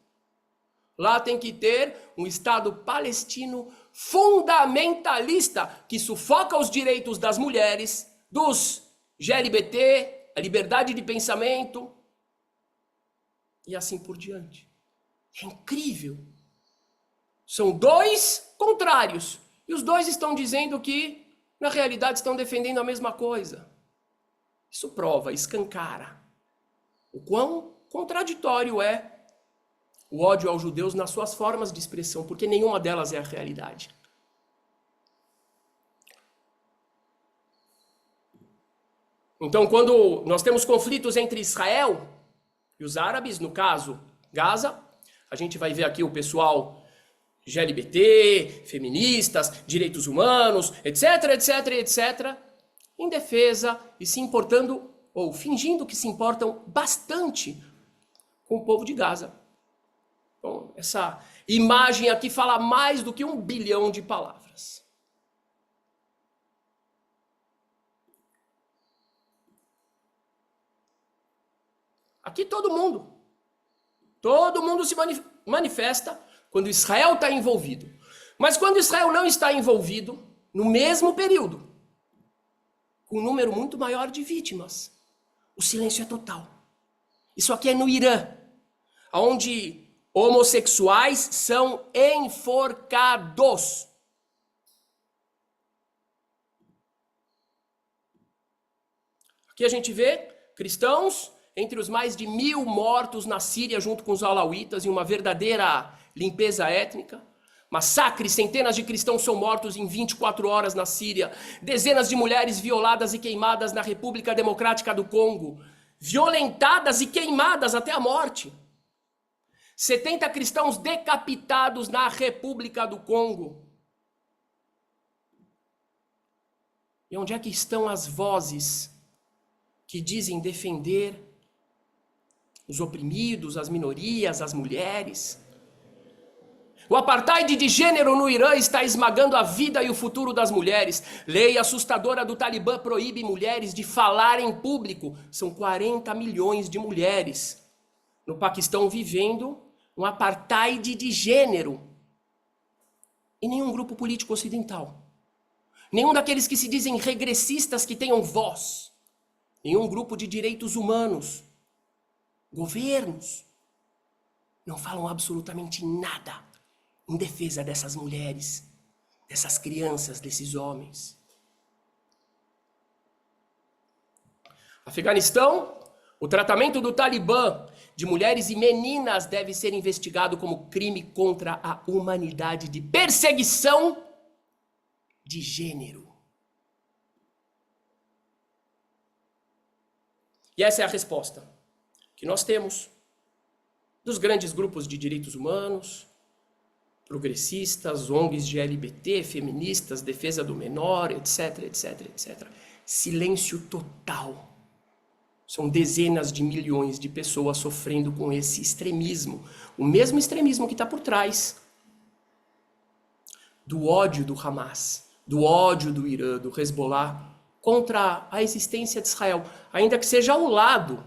Lá tem que ter um Estado palestino fundamentalista que sufoca os direitos das mulheres, dos LGBT, a liberdade de pensamento e assim por diante. É incrível. São dois contrários e os dois estão dizendo que na realidade estão defendendo a mesma coisa. Isso prova, escancara o quão contraditório é o ódio aos judeus nas suas formas de expressão, porque nenhuma delas é a realidade. Então, quando nós temos conflitos entre Israel e os árabes, no caso Gaza, a gente vai ver aqui o pessoal LGBT, feministas, direitos humanos, etc, etc, etc, em defesa e se importando, ou fingindo que se importam bastante com o povo de Gaza. Bom, essa imagem aqui fala mais do que 1 bilhão de palavras. Aqui todo mundo se manifesta quando Israel está envolvido. Mas quando Israel não está envolvido, no mesmo período, com um número muito maior de vítimas, o silêncio é total. Isso aqui é no Irã, onde homossexuais são enforcados. Aqui a gente vê cristãos entre os mais de 1.000 mortos na Síria junto com os alauítas em uma verdadeira limpeza étnica. Massacre, centenas de cristãos são mortos em 24 horas na Síria. Dezenas de mulheres violadas e queimadas na República Democrática do Congo. Violentadas e queimadas até a morte. 70 cristãos decapitados na República do Congo. E onde é que estão as vozes que dizem defender os oprimidos, as minorias, as mulheres? O apartheid de gênero no Irã está esmagando a vida e o futuro das mulheres. Lei assustadora do Talibã proíbe mulheres de falar em público. São 40 milhões de mulheres no Paquistão vivendo um apartheid de gênero. E nenhum grupo político ocidental, nenhum daqueles que se dizem regressistas que tenham voz, nenhum grupo de direitos humanos, governos, não falam absolutamente nada em defesa dessas mulheres, dessas crianças, desses homens. Afeganistão, o tratamento do Talibã de mulheres e meninas deve ser investigado como crime contra a humanidade de perseguição de gênero. E essa é a resposta que nós temos dos grandes grupos de direitos humanos, progressistas, ONGs de LGBT, feministas, defesa do menor, etc, etc, etc. Silêncio total. São dezenas de milhões de pessoas sofrendo com esse extremismo. O mesmo extremismo que está por trás do ódio do Hamas, do ódio do Irã, do Hezbollah, contra a existência de Israel, ainda que seja ao lado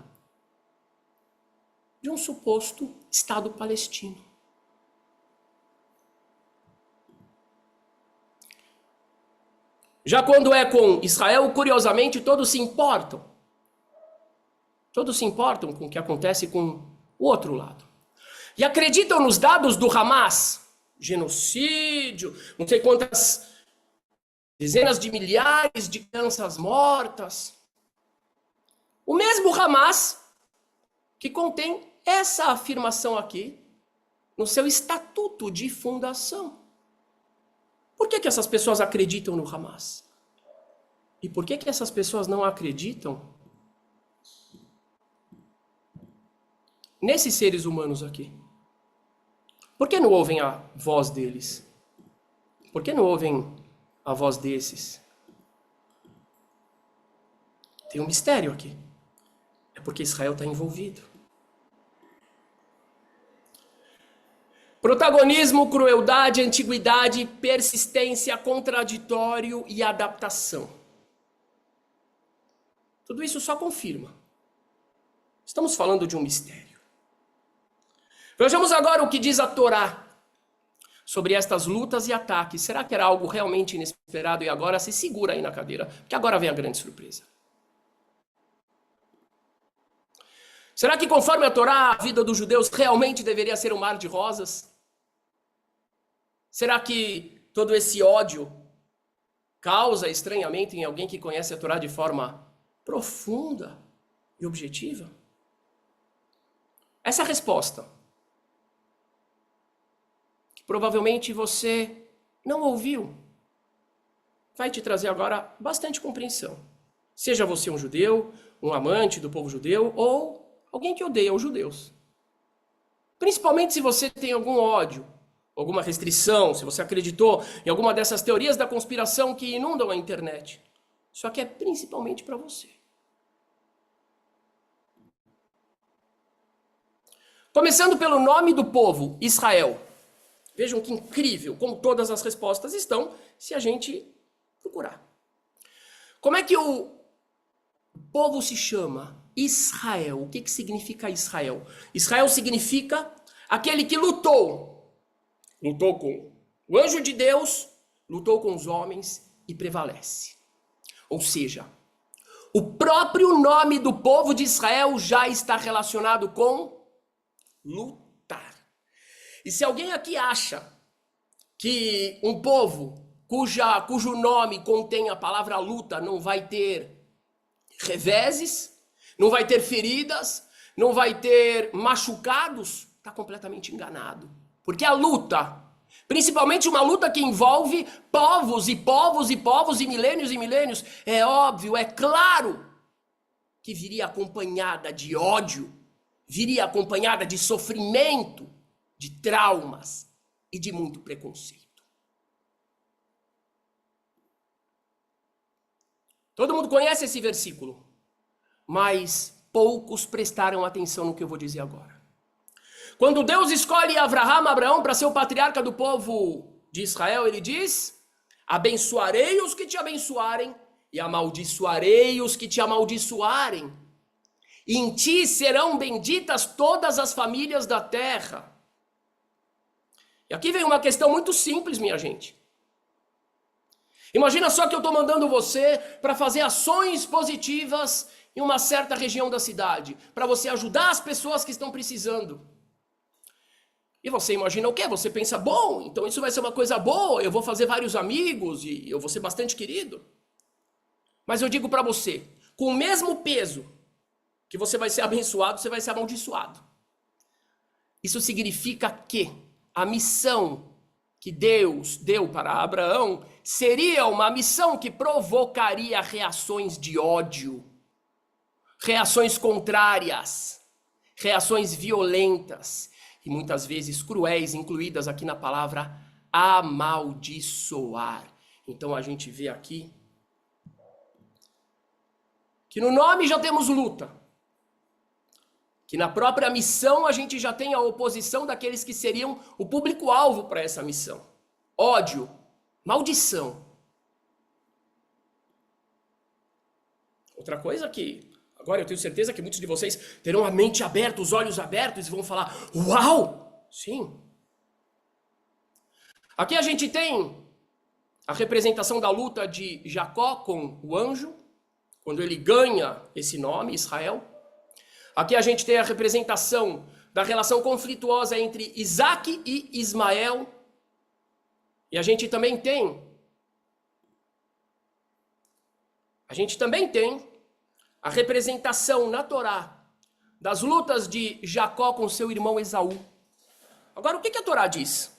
de um suposto Estado palestino. Já quando é com Israel, curiosamente, todos se importam. Todos se importam com o que acontece com o outro lado. E acreditam nos dados do Hamas. Genocídio, não sei quantas dezenas de milhares de crianças mortas. O mesmo Hamas que contém essa afirmação aqui no seu estatuto de fundação. Por que essas pessoas acreditam no Hamas? E por que essas pessoas não acreditam nesses seres humanos aqui? Por que não ouvem a voz deles? Por que não ouvem a voz desses? Tem um mistério aqui. É porque Israel está envolvido. Protagonismo, crueldade, antiguidade, persistência, contraditório e adaptação. Tudo isso só confirma. Estamos falando de um mistério. Vejamos agora o que diz a Torá sobre estas lutas e ataques. Será que era algo realmente inesperado e agora se segura aí na cadeira? Porque agora vem a grande surpresa. Será que conforme a Torá, a vida dos judeus realmente deveria ser um mar de rosas? Será que todo esse ódio causa estranhamento em alguém que conhece a Torá de forma profunda e objetiva? Essa resposta provavelmente você não ouviu, vai te trazer agora bastante compreensão. Seja você um judeu, um amante do povo judeu, ou alguém que odeia os judeus. Principalmente se você tem algum ódio, alguma restrição, se você acreditou em alguma dessas teorias da conspiração que inundam a internet. Só que é principalmente para você. Começando pelo nome do povo, Israel. Vejam que incrível como todas as respostas estão se a gente procurar. Como é que o povo se chama? Israel. O que significa Israel? Israel significa aquele que lutou. Lutou com o anjo de Deus, lutou com os homens e prevalece. Ou seja, o próprio nome do povo de Israel já está relacionado com lutar. E se alguém aqui acha que um povo cujo nome contém a palavra luta não vai ter reveses, não vai ter feridas, não vai ter machucados, está completamente enganado. Porque a luta, principalmente uma luta que envolve povos e povos e povos e milênios, é óbvio, é claro que viria acompanhada de ódio, viria acompanhada de sofrimento, de traumas e de muito preconceito. Todo mundo conhece esse versículo, mas poucos prestaram atenção no que eu vou dizer agora. Quando Deus escolhe Abraão para ser o patriarca do povo de Israel, ele diz: abençoarei os que te abençoarem e amaldiçoarei os que te amaldiçoarem. E em ti serão benditas todas as famílias da terra. E aqui vem uma questão muito simples, minha gente. Imagina só que eu estou mandando você para fazer ações positivas em uma certa região da cidade, para você ajudar as pessoas que estão precisando. E você imagina o quê? Você pensa, bom, então isso vai ser uma coisa boa, eu vou fazer vários amigos e eu vou ser bastante querido. Mas eu digo para você, com o mesmo peso que você vai ser abençoado, você vai ser amaldiçoado. Isso significa que a missão que Deus deu para Abraão seria uma missão que provocaria reações de ódio, reações contrárias, reações violentas e muitas vezes cruéis, incluídas aqui na palavra amaldiçoar. Então a gente vê aqui que no nome já temos luta, que na própria missão a gente já tem a oposição daqueles que seriam o público-alvo para essa missão. Ódio, maldição. Outra coisa que, agora eu tenho certeza que muitos de vocês terão a mente aberta, os olhos abertos e vão falar, uau! Sim. Aqui a gente tem a representação da luta de Jacó com o anjo, quando ele ganha esse nome, Israel. Aqui a gente tem a representação da relação conflituosa entre Isaac e Ismael. E a gente também tem a representação na Torá das lutas de Jacó com seu irmão Esaú. Agora, o que a Torá diz?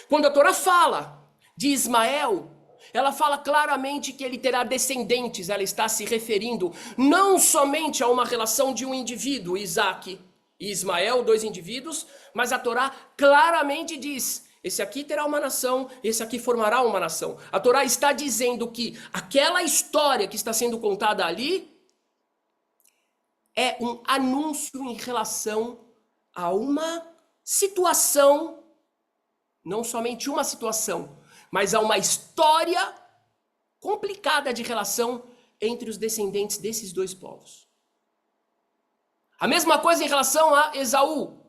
Quando a Torá fala de Ismael, ela fala claramente que ele terá descendentes. Ela está se referindo não somente a uma relação de um indivíduo, Isaac e Ismael, dois indivíduos, mas a Torá claramente diz, esse aqui terá uma nação, esse aqui formará uma nação. A Torá está dizendo que aquela história que está sendo contada ali é um anúncio em relação a uma situação, não somente uma situação, mas há uma história complicada de relação entre os descendentes desses dois povos. A mesma coisa em relação a Esaú.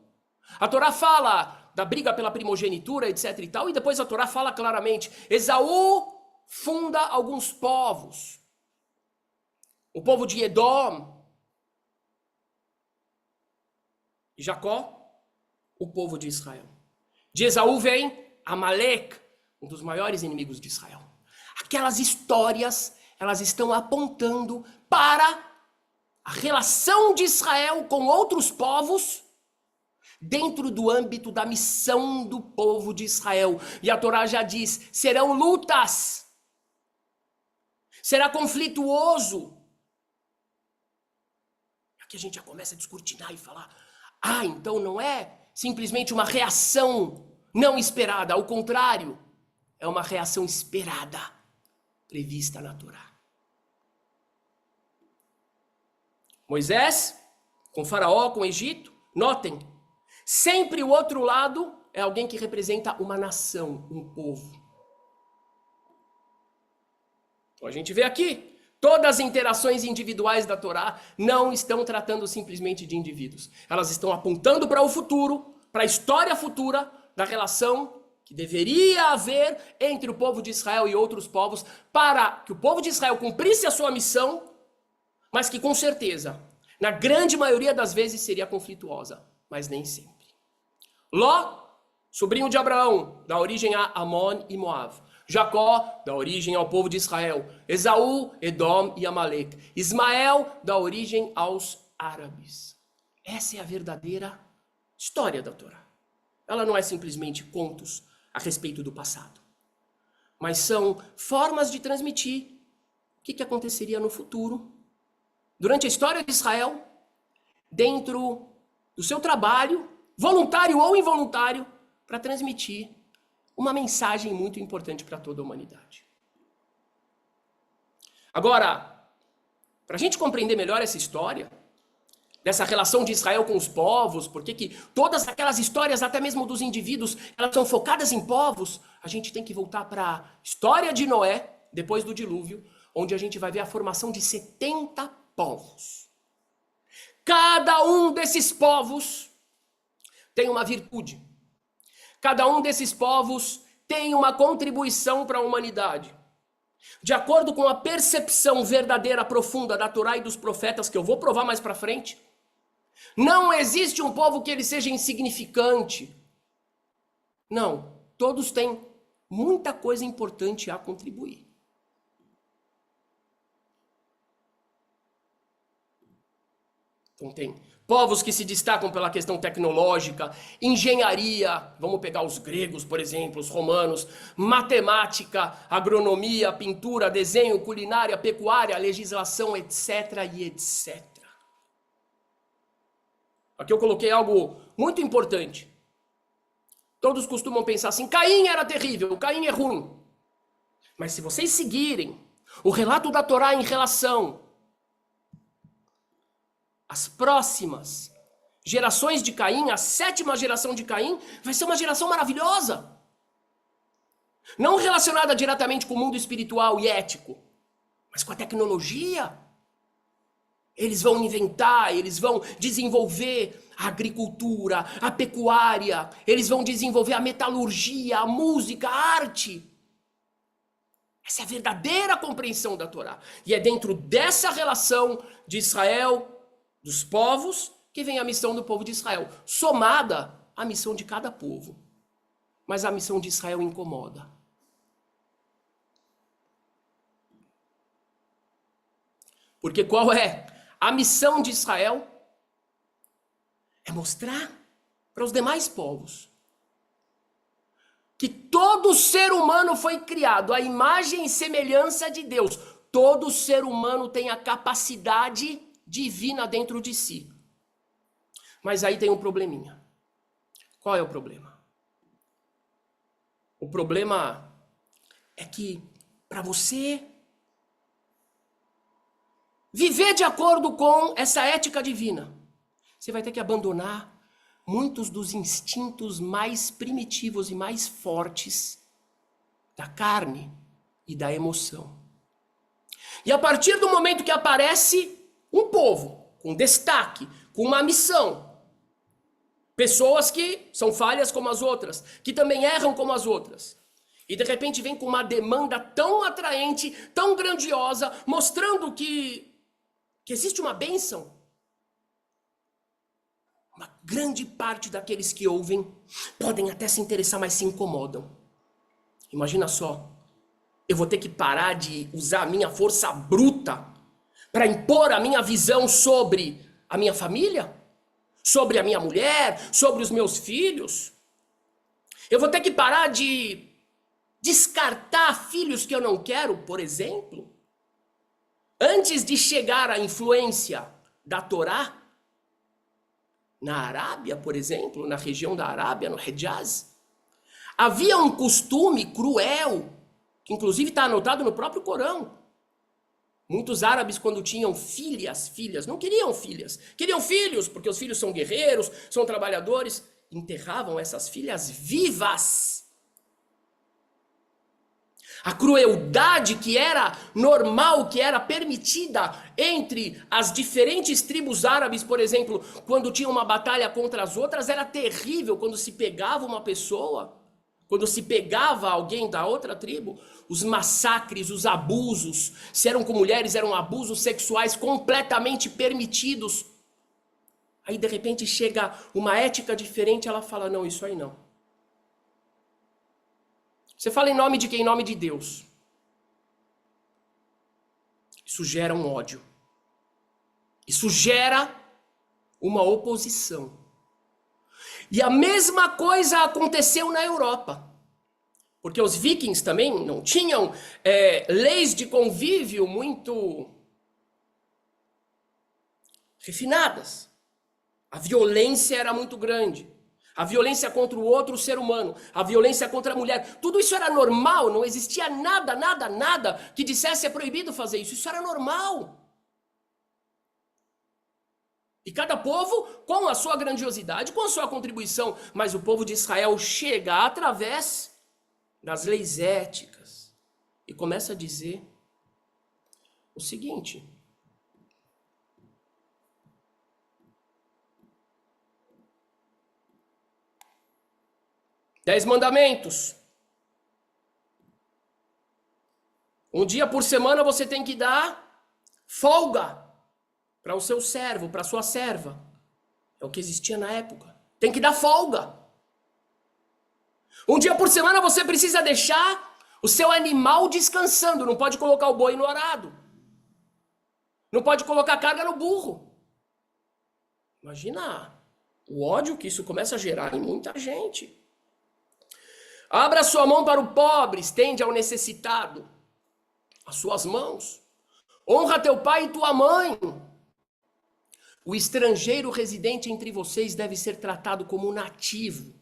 A Torá fala da briga pela primogenitura, etc e tal, e depois a Torá fala claramente, Esaú funda alguns povos. O povo de Edom. E Jacó, o povo de Israel. De Esaú vem Amaleque, um dos maiores inimigos de Israel. Aquelas histórias, elas estão apontando para a relação de Israel com outros povos dentro do âmbito da missão do povo de Israel. E a Torá já diz, serão lutas, será conflituoso. Aqui a gente já começa a descortinar e falar, então não é simplesmente uma reação não esperada, ao contrário, é uma reação esperada, prevista na Torá. Moisés, com Faraó, com o Egito, notem, sempre o outro lado é alguém que representa uma nação, um povo. Então a gente vê aqui, todas as interações individuais da Torá não estão tratando simplesmente de indivíduos. Elas estão apontando para o futuro, para a história futura da relação que deveria haver entre o povo de Israel e outros povos, para que o povo de Israel cumprisse a sua missão, mas que com certeza, na grande maioria das vezes, seria conflituosa, mas nem sempre. Ló, sobrinho de Abraão, dá origem a Amon e Moab. Jacó, dá origem ao povo de Israel. Esaú, Edom e Amaleque. Ismael, dá origem aos árabes. Essa é a verdadeira história da Torá. Ela não é simplesmente contos a respeito do passado, mas são formas de transmitir o que aconteceria no futuro, durante a história de Israel, dentro do seu trabalho, voluntário ou involuntário, para transmitir uma mensagem muito importante para toda a humanidade. Agora, para a gente compreender melhor essa história, dessa relação de Israel com os povos, porque que todas aquelas histórias, até mesmo dos indivíduos, elas são focadas em povos, a gente tem que voltar para a história de Noé, depois do dilúvio, onde a gente vai ver a formação de 70 povos. Cada um desses povos tem uma virtude. Cada um desses povos tem uma contribuição para a humanidade. De acordo com a percepção verdadeira, profunda da Torá e dos profetas, que eu vou provar mais para frente, não existe um povo que ele seja insignificante. Não, todos têm muita coisa importante a contribuir. Então tem povos que se destacam pela questão tecnológica, engenharia, vamos pegar os gregos, por exemplo, os romanos, matemática, agronomia, pintura, desenho, culinária, pecuária, legislação, etc. e etc. Aqui eu coloquei algo muito importante. Todos costumam pensar assim, Caim era terrível, Caim é ruim. Mas se vocês seguirem o relato da Torá em relação às próximas gerações de Caim, a 7ª geração de Caim, vai ser uma geração maravilhosa. Não relacionada diretamente com o mundo espiritual e ético, mas com a tecnologia. Eles vão inventar, eles vão desenvolver a agricultura, a pecuária, eles vão desenvolver a metalurgia, a música, a arte. Essa é a verdadeira compreensão da Torá. E é dentro dessa relação de Israel, dos povos, que vem a missão do povo de Israel, somada à missão de cada povo. Mas a missão de Israel incomoda. Porque qual é a missão de Israel? É mostrar para os demais povos que todo ser humano foi criado à imagem e semelhança de Deus. Todo ser humano tem a capacidade divina dentro de si. Mas aí tem um probleminha. Qual é o problema? O problema é que para você viver de acordo com essa ética divina, você vai ter que abandonar muitos dos instintos mais primitivos e mais fortes da carne e da emoção. E a partir do momento que aparece um povo com destaque, com uma missão, pessoas que são falhas como as outras, que também erram como as outras, e de repente vem com uma demanda tão atraente, tão grandiosa, mostrando que existe uma bênção, uma grande parte daqueles que ouvem podem até se interessar, mas se incomodam. Imagina só, eu vou ter que parar de usar a minha força bruta para impor a minha visão sobre a minha família, sobre a minha mulher, sobre os meus filhos. Eu vou ter que parar de descartar filhos que eu não quero, por exemplo, antes de chegar à influência da Torá. Na Arábia, por exemplo, na região da Arábia, no Hejaz, havia um costume cruel, que inclusive está anotado no próprio Corão. Muitos árabes, quando tinham filhas, não queriam filhas, queriam filhos, porque os filhos são guerreiros, são trabalhadores, enterravam essas filhas vivas. A crueldade que era normal, que era permitida entre as diferentes tribos árabes, por exemplo, quando tinha uma batalha contra as outras, era terrível. Quando se pegava uma pessoa, quando se pegava alguém da outra tribo, os massacres, os abusos, se eram com mulheres, eram abusos sexuais completamente permitidos. Aí de repente chega uma ética diferente, ela fala, não, isso aí não. Você fala em nome de quem? Em nome de Deus. Isso gera um ódio. Isso gera uma oposição. E a mesma coisa aconteceu na Europa. Porque os vikings também não tinham leis de convívio muito refinadas. A violência era muito grande. A violência contra o outro ser humano, a violência contra a mulher, tudo isso era normal, não existia nada que dissesse é proibido fazer isso, isso era normal. E cada povo com a sua grandiosidade, com a sua contribuição, mas o povo de Israel chega através das leis éticas e começa a dizer o seguinte: 10 mandamentos. Um dia por semana você tem que dar folga para o seu servo, para a sua serva. É o que existia na época. Tem que dar folga. Um dia por semana você precisa deixar o seu animal descansando. Não pode colocar o boi no arado. Não pode colocar carga no burro. Imagina o ódio que isso começa a gerar em muita gente. Abra sua mão para o pobre, estende ao necessitado as suas mãos. Honra teu pai e tua mãe. O estrangeiro residente entre vocês deve ser tratado como nativo.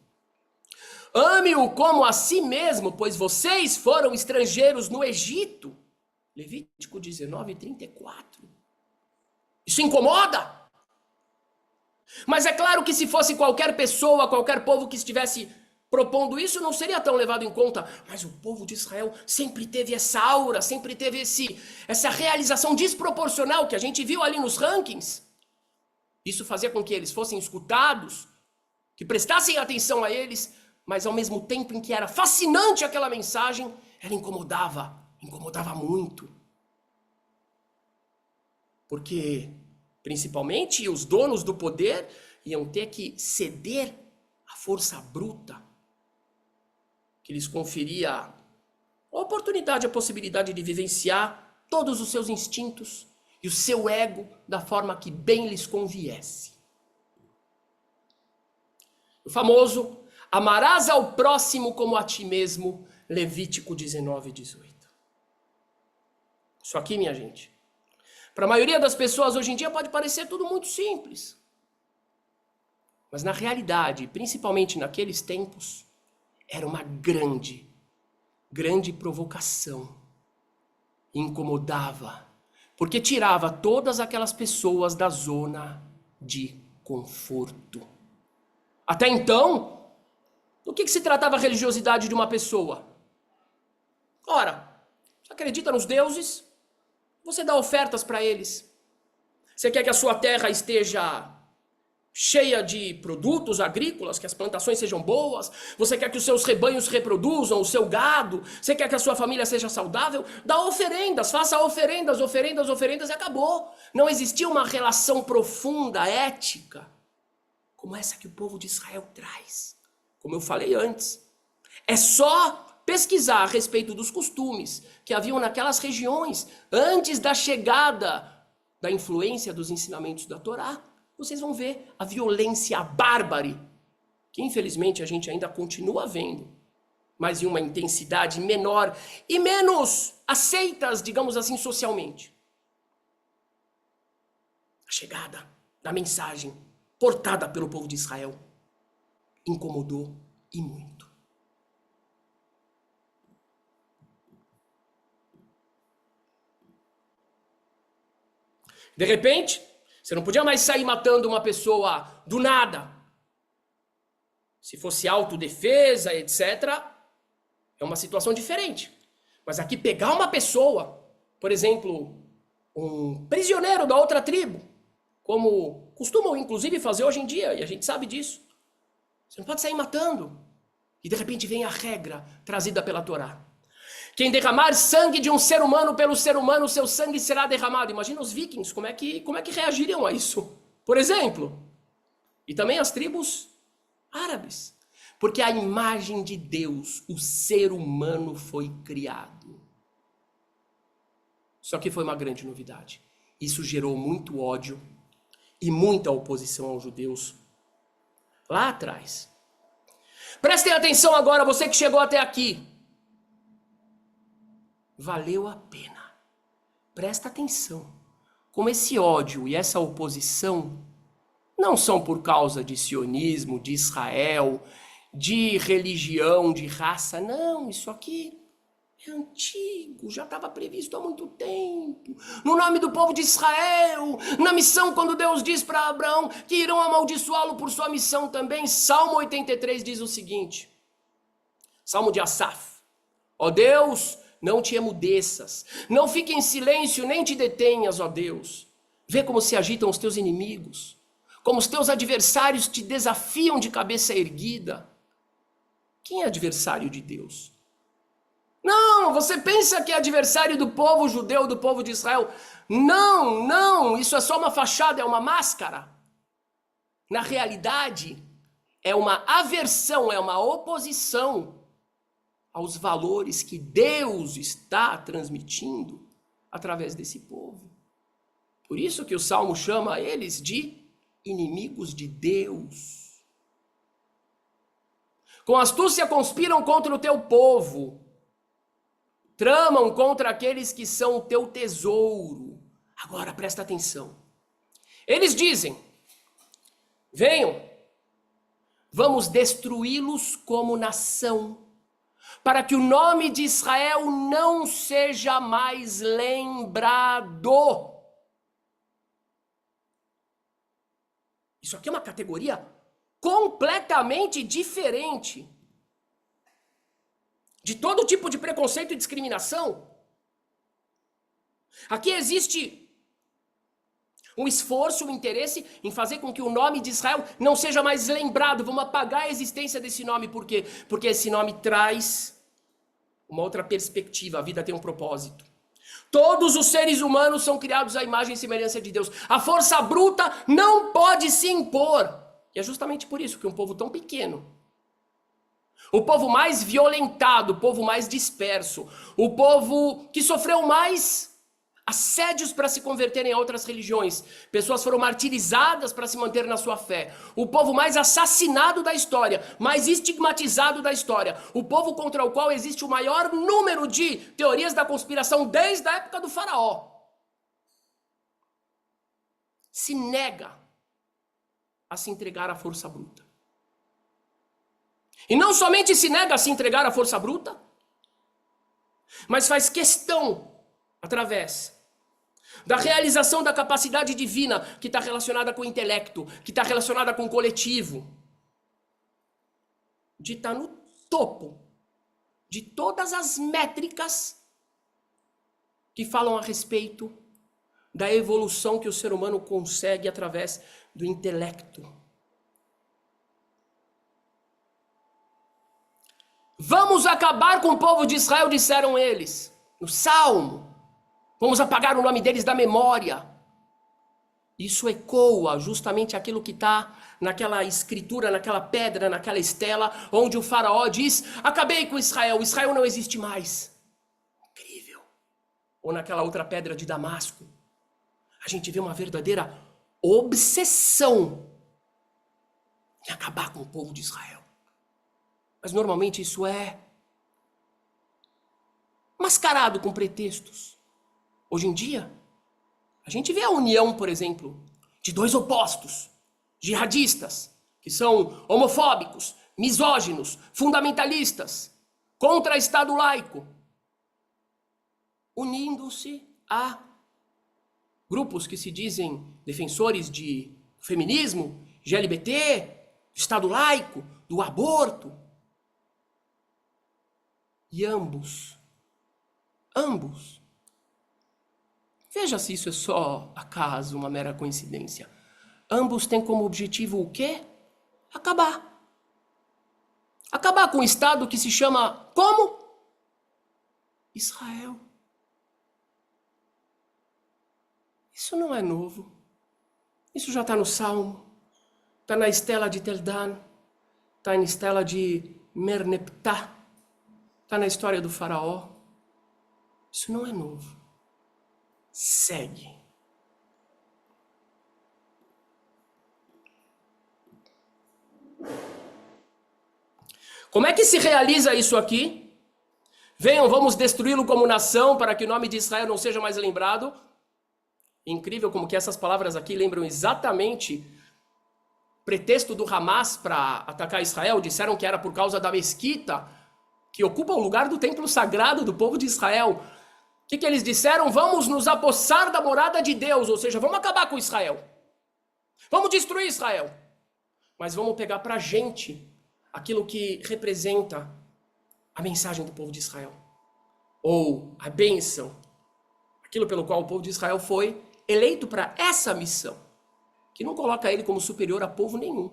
Ame-o como a si mesmo, pois vocês foram estrangeiros no Egito. Levítico 19:34. Isso incomoda? Mas é claro que se fosse qualquer pessoa, qualquer povo que estivesse propondo isso, não seria tão levado em conta. Mas o povo de Israel sempre teve essa aura, sempre teve essa realização desproporcional que a gente viu ali nos rankings. Isso fazia com que eles fossem escutados, que prestassem atenção a eles, mas ao mesmo tempo em que era fascinante aquela mensagem, ela incomodava muito. Porque, principalmente, os donos do poder iam ter que ceder à força bruta, que lhes conferia a oportunidade, a possibilidade de vivenciar todos os seus instintos e o seu ego da forma que bem lhes conviesse. O famoso, amarás ao próximo como a ti mesmo, Levítico 19:18. Isso aqui, minha gente, para a maioria das pessoas hoje em dia pode parecer tudo muito simples. Mas na realidade, principalmente naqueles tempos, era uma grande provocação. Incomodava, porque tirava todas aquelas pessoas da zona de conforto. Até então, do que se tratava a religiosidade de uma pessoa? Ora, você acredita nos deuses? Você dá ofertas para eles. Você quer que a sua terra esteja cheia de produtos agrícolas, que as plantações sejam boas? Você quer que os seus rebanhos reproduzam, o seu gado? Você quer que a sua família seja saudável? Dá oferendas, faça oferendas e acabou. Não existia uma relação profunda, ética, como essa que o povo de Israel traz. Como eu falei antes, é só pesquisar a respeito dos costumes que haviam naquelas regiões antes da chegada da influência dos ensinamentos da Torá. Vocês vão ver a violência bárbara, que infelizmente a gente ainda continua vendo, mas em uma intensidade menor e menos aceitas, digamos assim, socialmente. A chegada da mensagem portada pelo povo de Israel incomodou e muito. De repente, você não podia mais sair matando uma pessoa do nada. Se fosse autodefesa, etc., é uma situação diferente. Mas aqui pegar uma pessoa, por exemplo, um prisioneiro da outra tribo, como costumam inclusive fazer hoje em dia, e a gente sabe disso. Você não pode sair matando. E de repente vem a regra trazida pela Torá. Quem derramar sangue de um ser humano pelo ser humano, seu sangue será derramado. Imagina os vikings, como é que reagiriam a isso? Por exemplo. E também as tribos árabes. Porque a imagem de Deus, o ser humano foi criado. Só que foi uma grande novidade. Isso gerou muito ódio e muita oposição aos judeus lá atrás. Prestem atenção agora, você que chegou até aqui. Valeu a pena. Presta atenção. Como esse ódio e essa oposição não são por causa de sionismo, de Israel, de religião, de raça. Não, isso aqui é antigo, já estava previsto há muito tempo. No nome do povo de Israel, na missão, quando Deus diz para Abraão que irão amaldiçoá-lo por sua missão também. Salmo 83 diz o seguinte, Salmo de Asaf. Ó Deus, não te emudeças, não fique em silêncio, nem te detenhas, ó Deus. Vê como se agitam os teus inimigos, como os teus adversários te desafiam de cabeça erguida. Quem é adversário de Deus? Não, você pensa que é adversário do povo judeu, do povo de Israel. Não, isso é só uma fachada, é uma máscara. Na realidade, é uma aversão, é uma oposição aos valores que Deus está transmitindo através desse povo. Por isso que o Salmo chama eles de inimigos de Deus. Com astúcia conspiram contra o teu povo, tramam contra aqueles que são o teu tesouro. Agora presta atenção. Eles dizem: venham, vamos destruí-los como nação, para que o nome de Israel não seja mais lembrado. Isso aqui é uma categoria completamente diferente de todo tipo de preconceito e discriminação. Aqui existe um esforço, um interesse em fazer com que o nome de Israel não seja mais lembrado. Vamos apagar a existência desse nome. Por quê? Porque esse nome traz uma outra perspectiva. A vida tem um propósito. Todos os seres humanos são criados à imagem e semelhança de Deus. A força bruta não pode se impor. E é justamente por isso que um povo tão pequeno, o povo mais violentado, o povo mais disperso, o povo que sofreu mais assédios para se converterem a outras religiões, pessoas foram martirizadas para se manter na sua fé, o povo mais assassinado da história, mais estigmatizado da história, o povo contra o qual existe o maior número de teorias da conspiração desde a época do faraó, se nega a se entregar à força bruta. E não somente se nega a se entregar à força bruta, mas faz questão, através da realização da capacidade divina, que está relacionada com o intelecto, que está relacionada com o coletivo, de estar no topo de todas as métricas que falam a respeito da evolução que o ser humano consegue através do intelecto. Vamos acabar com o povo de Israel, disseram eles, no Salmo. Vamos apagar o nome deles da memória. Isso ecoa justamente aquilo que está naquela escritura, naquela pedra, naquela estela, onde o faraó diz: acabei com Israel, Israel não existe mais. Incrível. Ou naquela outra pedra de Damasco, a gente vê uma verdadeira obsessão em acabar com o povo de Israel. Mas normalmente isso é mascarado com pretextos. Hoje em dia, a gente vê a união, por exemplo, de dois opostos, jihadistas, que são homofóbicos, misóginos, fundamentalistas, contra o Estado laico, unindo-se a grupos que se dizem defensores de feminismo, de LGBT, do Estado laico, do aborto. E ambos, veja se isso é só acaso, uma mera coincidência. Ambos têm como objetivo o quê? Acabar. Acabar com o Estado que se chama como? Israel. Isso não é novo. Isso já está no Salmo. Está na estela de Teldan. Está na estela de Merneptah. Está na história do faraó. Isso não é novo. Segue. Como é que se realiza isso aqui? Venham, vamos destruí-lo como nação, para que o nome de Israel não seja mais lembrado. Incrível como que essas palavras aqui lembram exatamente o pretexto do Hamas para atacar Israel. Disseram que era por causa da mesquita, que ocupa o lugar do templo sagrado do povo de Israel. O que eles disseram? Vamos nos apossar da morada de Deus, ou seja, vamos acabar com Israel. Vamos destruir Israel. Mas vamos pegar para a gente aquilo que representa a mensagem do povo de Israel. Ou a bênção. Aquilo pelo qual o povo de Israel foi eleito para essa missão. Que não coloca ele como superior a povo nenhum.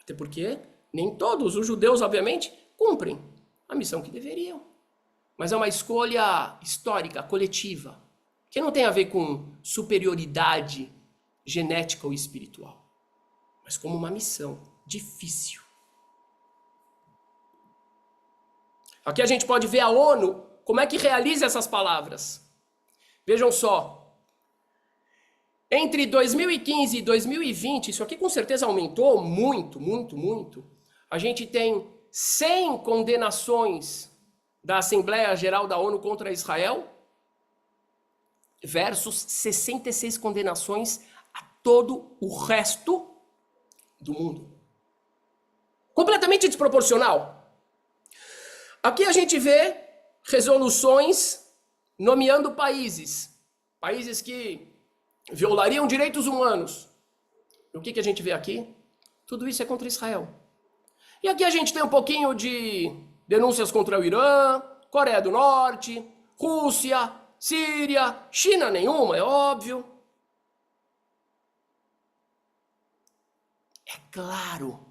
Até porque nem todos os judeus, obviamente, cumprem a missão que deveriam. Mas é uma escolha histórica, coletiva, que não tem a ver com superioridade genética ou espiritual, mas como uma missão. difícil. Aqui a gente pode ver a ONU, como é que realiza essas palavras. Vejam só. Entre 2015 e 2020, isso aqui com certeza aumentou muito, muito, muito. A gente tem 100 condenações da Assembleia Geral da ONU contra Israel versus 66 condenações a todo o resto do mundo. Completamente desproporcional. Aqui a gente vê resoluções nomeando países que violariam direitos humanos. O que a gente vê aqui? Tudo isso é contra Israel. E aqui a gente tem um pouquinho de denúncias contra o Irã, Coreia do Norte, Rússia, Síria, China nenhuma, é óbvio. É claro,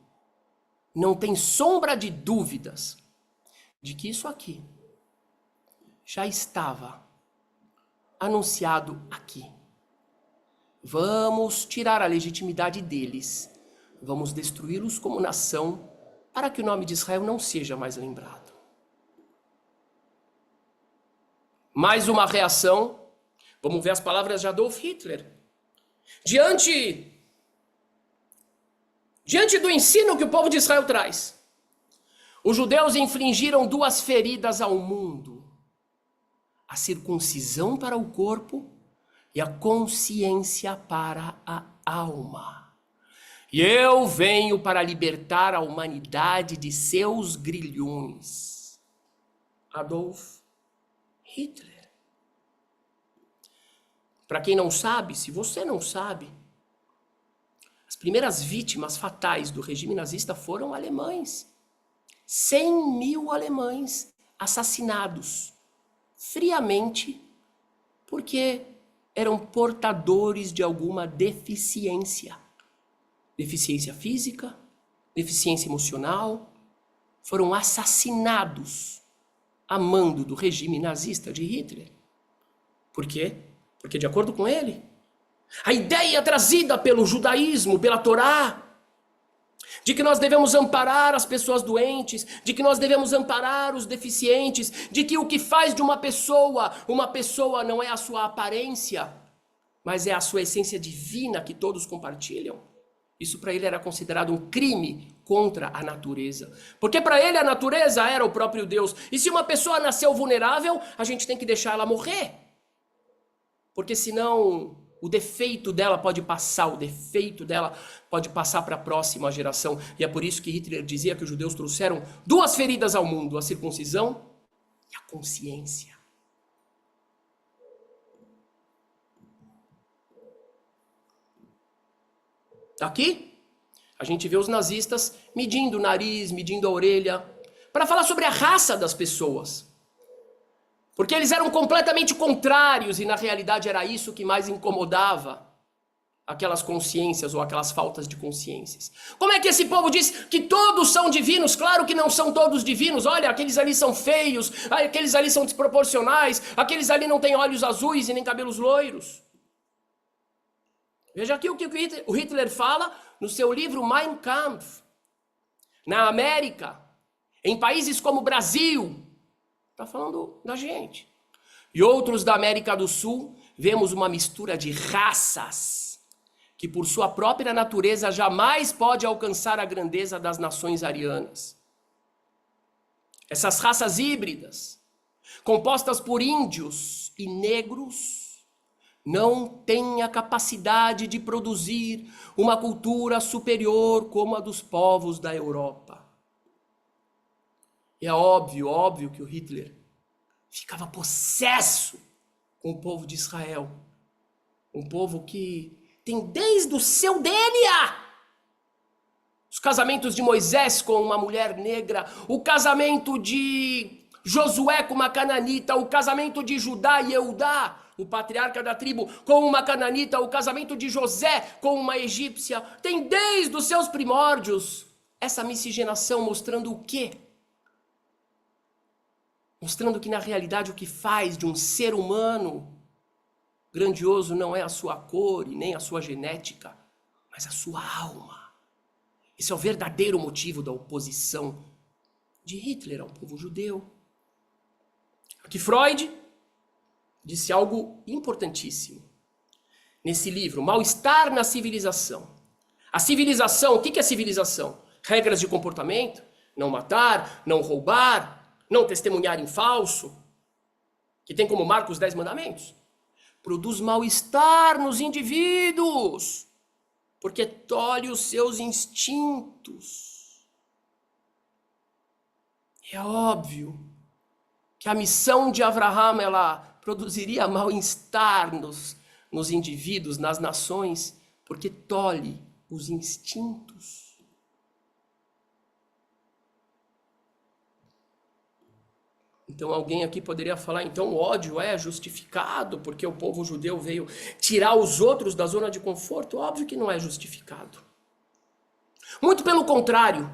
não tem sombra de dúvidas de que isso aqui já estava anunciado aqui. Vamos tirar a legitimidade deles. Vamos destruí-los como nação para que o nome de Israel não seja mais lembrado. Mais uma reação. Vamos ver as palavras de Adolf Hitler. Diante do ensino que o povo de Israel traz, os judeus infligiram 2 feridas ao mundo: a circuncisão para o corpo e a consciência para a alma. E eu venho para libertar a humanidade de seus grilhões. Adolf Hitler. Para quem não sabe, se você não sabe, as primeiras vítimas fatais do regime nazista foram alemães. 100.000 alemães assassinados friamente porque eram portadores de alguma deficiência. Deficiência física, deficiência emocional. Foram assassinados a mando do regime nazista de Hitler. Por quê? Porque, de acordo com ele, a ideia trazida pelo judaísmo, pela Torá, de que nós devemos amparar as pessoas doentes, de que nós devemos amparar os deficientes, de que o que faz de uma pessoa não é a sua aparência, mas é a sua essência divina que todos compartilham. Isso para ele era considerado um crime contra a natureza. Porque para ele a natureza era o próprio Deus. E se uma pessoa nasceu vulnerável, a gente tem que deixar ela morrer. Porque senão o defeito dela pode passar para a próxima geração. E é por isso que Hitler dizia que os judeus trouxeram 2 feridas ao mundo: a circuncisão e a consciência. Aqui, a gente vê os nazistas medindo o nariz, medindo a orelha, para falar sobre a raça das pessoas. Porque eles eram completamente contrários e, na realidade, era isso que mais incomodava aquelas consciências ou aquelas faltas de consciências. Como é que esse povo diz que todos são divinos? Claro que não são todos divinos. Olha, aqueles ali são feios, aqueles ali são desproporcionais, aqueles ali não têm olhos azuis e nem cabelos loiros. Veja aqui o que o Hitler fala no seu livro Mein Kampf. Na América, em países como o Brasil, está falando da gente. E outros da América do Sul, vemos uma mistura de raças que por sua própria natureza jamais pode alcançar a grandeza das nações arianas. Essas raças híbridas, compostas por índios e negros, não têm a capacidade de produzir uma cultura superior como a dos povos da Europa. E é óbvio que o Hitler ficava possesso com o povo de Israel. Um povo que tem desde o seu DNA os casamentos de Moisés com uma mulher negra, o casamento de Josué com uma cananita, o casamento de Judá e Eudá, o patriarca da tribo, com uma cananita, o casamento de José com uma egípcia. Tem desde os seus primórdios essa miscigenação, mostrando o quê? Mostrando que na realidade o que faz de um ser humano grandioso não é a sua cor e nem a sua genética, mas a sua alma. Esse é o verdadeiro motivo da oposição de Hitler ao povo judeu. Aqui Freud disse algo importantíssimo nesse livro, Mal-Estar na Civilização. A civilização, o que é civilização? Regras de comportamento, não matar, não roubar, não testemunhar em falso, que tem como marco os 10 mandamentos. Produz mal-estar nos indivíduos, porque tolhe os seus instintos. É óbvio que a missão de Abraham, ela produziria mal-estar nos indivíduos, nas nações, porque tolhe os instintos. Então alguém aqui poderia falar, então o ódio é justificado porque o povo judeu veio tirar os outros da zona de conforto? Óbvio que não é justificado. Muito pelo contrário.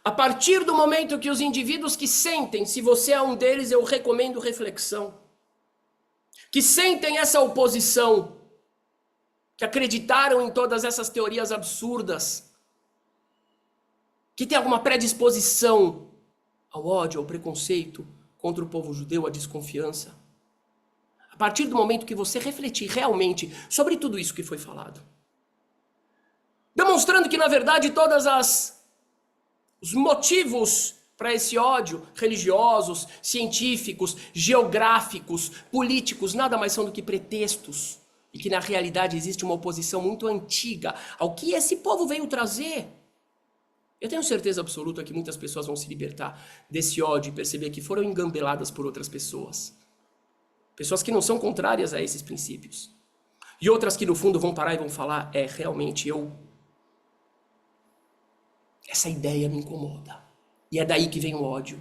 A partir do momento que os indivíduos que sentem, se você é um deles, eu recomendo reflexão, que sentem essa oposição, que acreditaram em todas essas teorias absurdas, que tem alguma predisposição ao ódio, ao preconceito contra o povo judeu, à desconfiança. A partir do momento que você refletir realmente sobre tudo isso que foi falado, demonstrando que, na verdade, os motivos para esse ódio, religiosos, científicos, geográficos, políticos, nada mais são do que pretextos, e que na realidade existe uma oposição muito antiga ao que esse povo veio trazer. Eu tenho certeza absoluta que muitas pessoas vão se libertar desse ódio e perceber que foram engambeladas por outras pessoas. Pessoas que não são contrárias a esses princípios. E outras que no fundo vão parar e vão falar, realmente essa ideia me incomoda. E é daí que vem o ódio.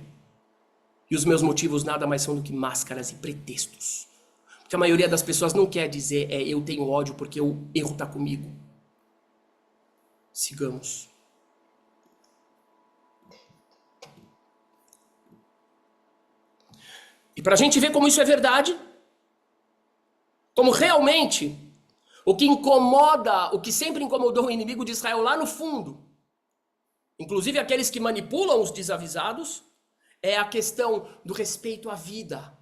E os meus motivos nada mais são do que máscaras e pretextos. Porque a maioria das pessoas não quer dizer, eu tenho ódio porque o erro está comigo. Sigamos. E para a gente ver como isso é verdade, como realmente o que incomoda, o que sempre incomodou o inimigo de Israel lá no fundo, inclusive aqueles que manipulam os desavisados, é a questão do respeito à vida,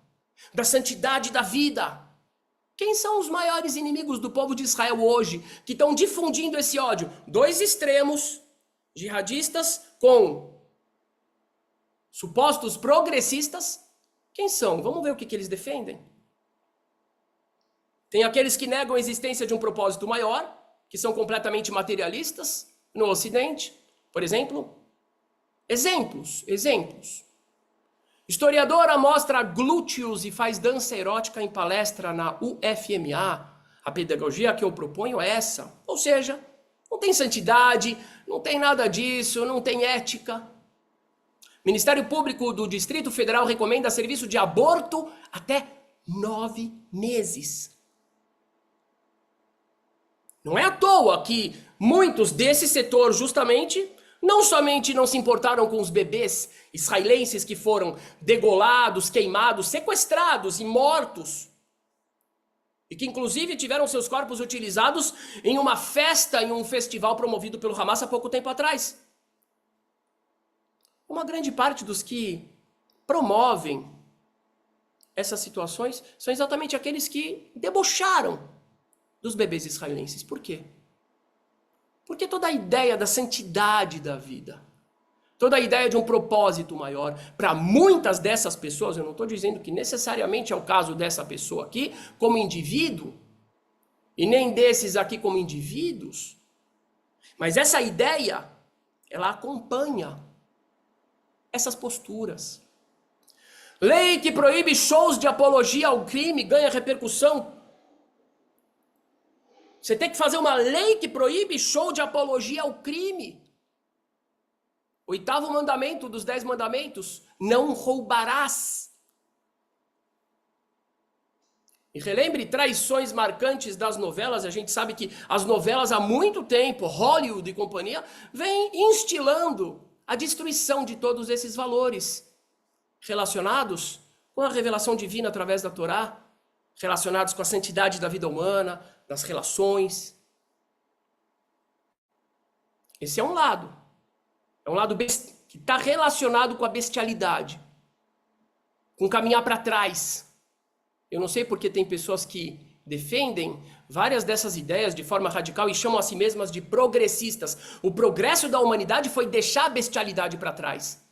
da santidade da vida. Quem são os maiores inimigos do povo de Israel hoje, que estão difundindo esse ódio? 2 extremos, jihadistas com supostos progressistas. Quem são? Vamos ver o que eles defendem. Tem aqueles que negam a existência de um propósito maior, que são completamente materialistas no Ocidente, por exemplo. Exemplos. Historiadora mostra glúteos e faz dança erótica em palestra na UFMA. A pedagogia que eu proponho é essa. Ou seja, não tem santidade, não tem nada disso, não tem ética. Ministério Público do Distrito Federal recomenda serviço de aborto até 9 meses. Não é à toa que muitos desse setor, justamente, não somente não se importaram com os bebês israelenses que foram degolados, queimados, sequestrados e mortos, e que inclusive tiveram seus corpos utilizados em uma festa, em um festival promovido pelo Hamas há pouco tempo atrás. Uma grande parte dos que promovem essas situações são exatamente aqueles que debocharam dos bebês israelenses. Por quê? Porque toda a ideia da santidade da vida, toda a ideia de um propósito maior, para muitas dessas pessoas, eu não estou dizendo que necessariamente é o caso dessa pessoa aqui, como indivíduo, e nem desses aqui como indivíduos, mas essa ideia, ela acompanha essas posturas. Lei que proíbe shows de apologia ao crime ganha repercussão. Você tem que fazer uma lei que proíbe show de apologia ao crime. 8º mandamento dos 10 mandamentos: não roubarás. E relembre traições marcantes das novelas. A gente sabe que as novelas há muito tempo, Hollywood e companhia, vem instilando a destruição de todos esses valores relacionados com a revelação divina através da Torá, relacionados com a santidade da vida humana, das relações. Esse é um lado. É um lado que está relacionado com a bestialidade, com caminhar para trás. Eu não sei porque tem pessoas que defendem várias dessas ideias de forma radical e chamam a si mesmas de progressistas. O progresso da humanidade foi deixar a bestialidade para trás.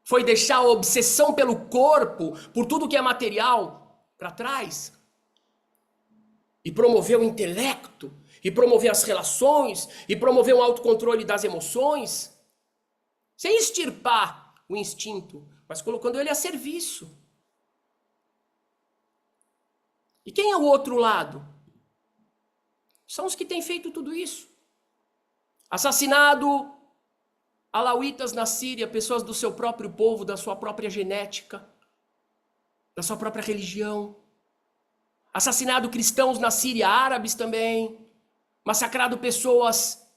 Foi deixar a obsessão pelo corpo, por tudo que é material, para trás. E promover o intelecto, e promover as relações, e promover um autocontrole das emoções, sem extirpar o instinto, mas colocando ele a serviço. E quem é o outro lado? São os que têm feito tudo isso. Assassinado alauítas na Síria, pessoas do seu próprio povo, da sua própria genética, da sua própria religião. Assassinado cristãos na Síria, árabes também. Massacrado pessoas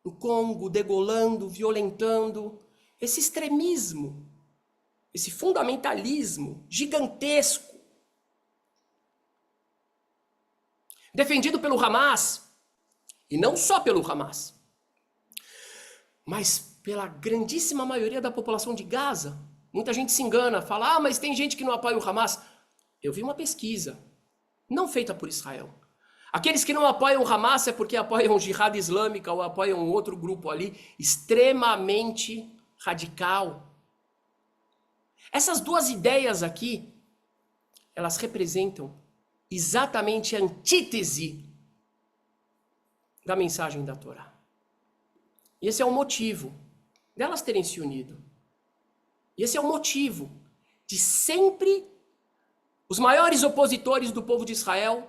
no Congo, degolando, violentando. Esse extremismo, esse fundamentalismo gigantesco, defendido pelo Hamas, e não só pelo Hamas, mas pela grandíssima maioria da população de Gaza. Muita gente se engana, fala, mas tem gente que não apoia o Hamas. Eu vi uma pesquisa, não feita por Israel. Aqueles que não apoiam o Hamas é porque apoiam Jihad Islâmica ou apoiam um outro grupo ali, extremamente radical. Essas duas ideias aqui, elas representam exatamente a antítese da mensagem da Torá. E esse é o motivo delas terem se unido. E esse é o motivo de sempre os maiores opositores do povo de Israel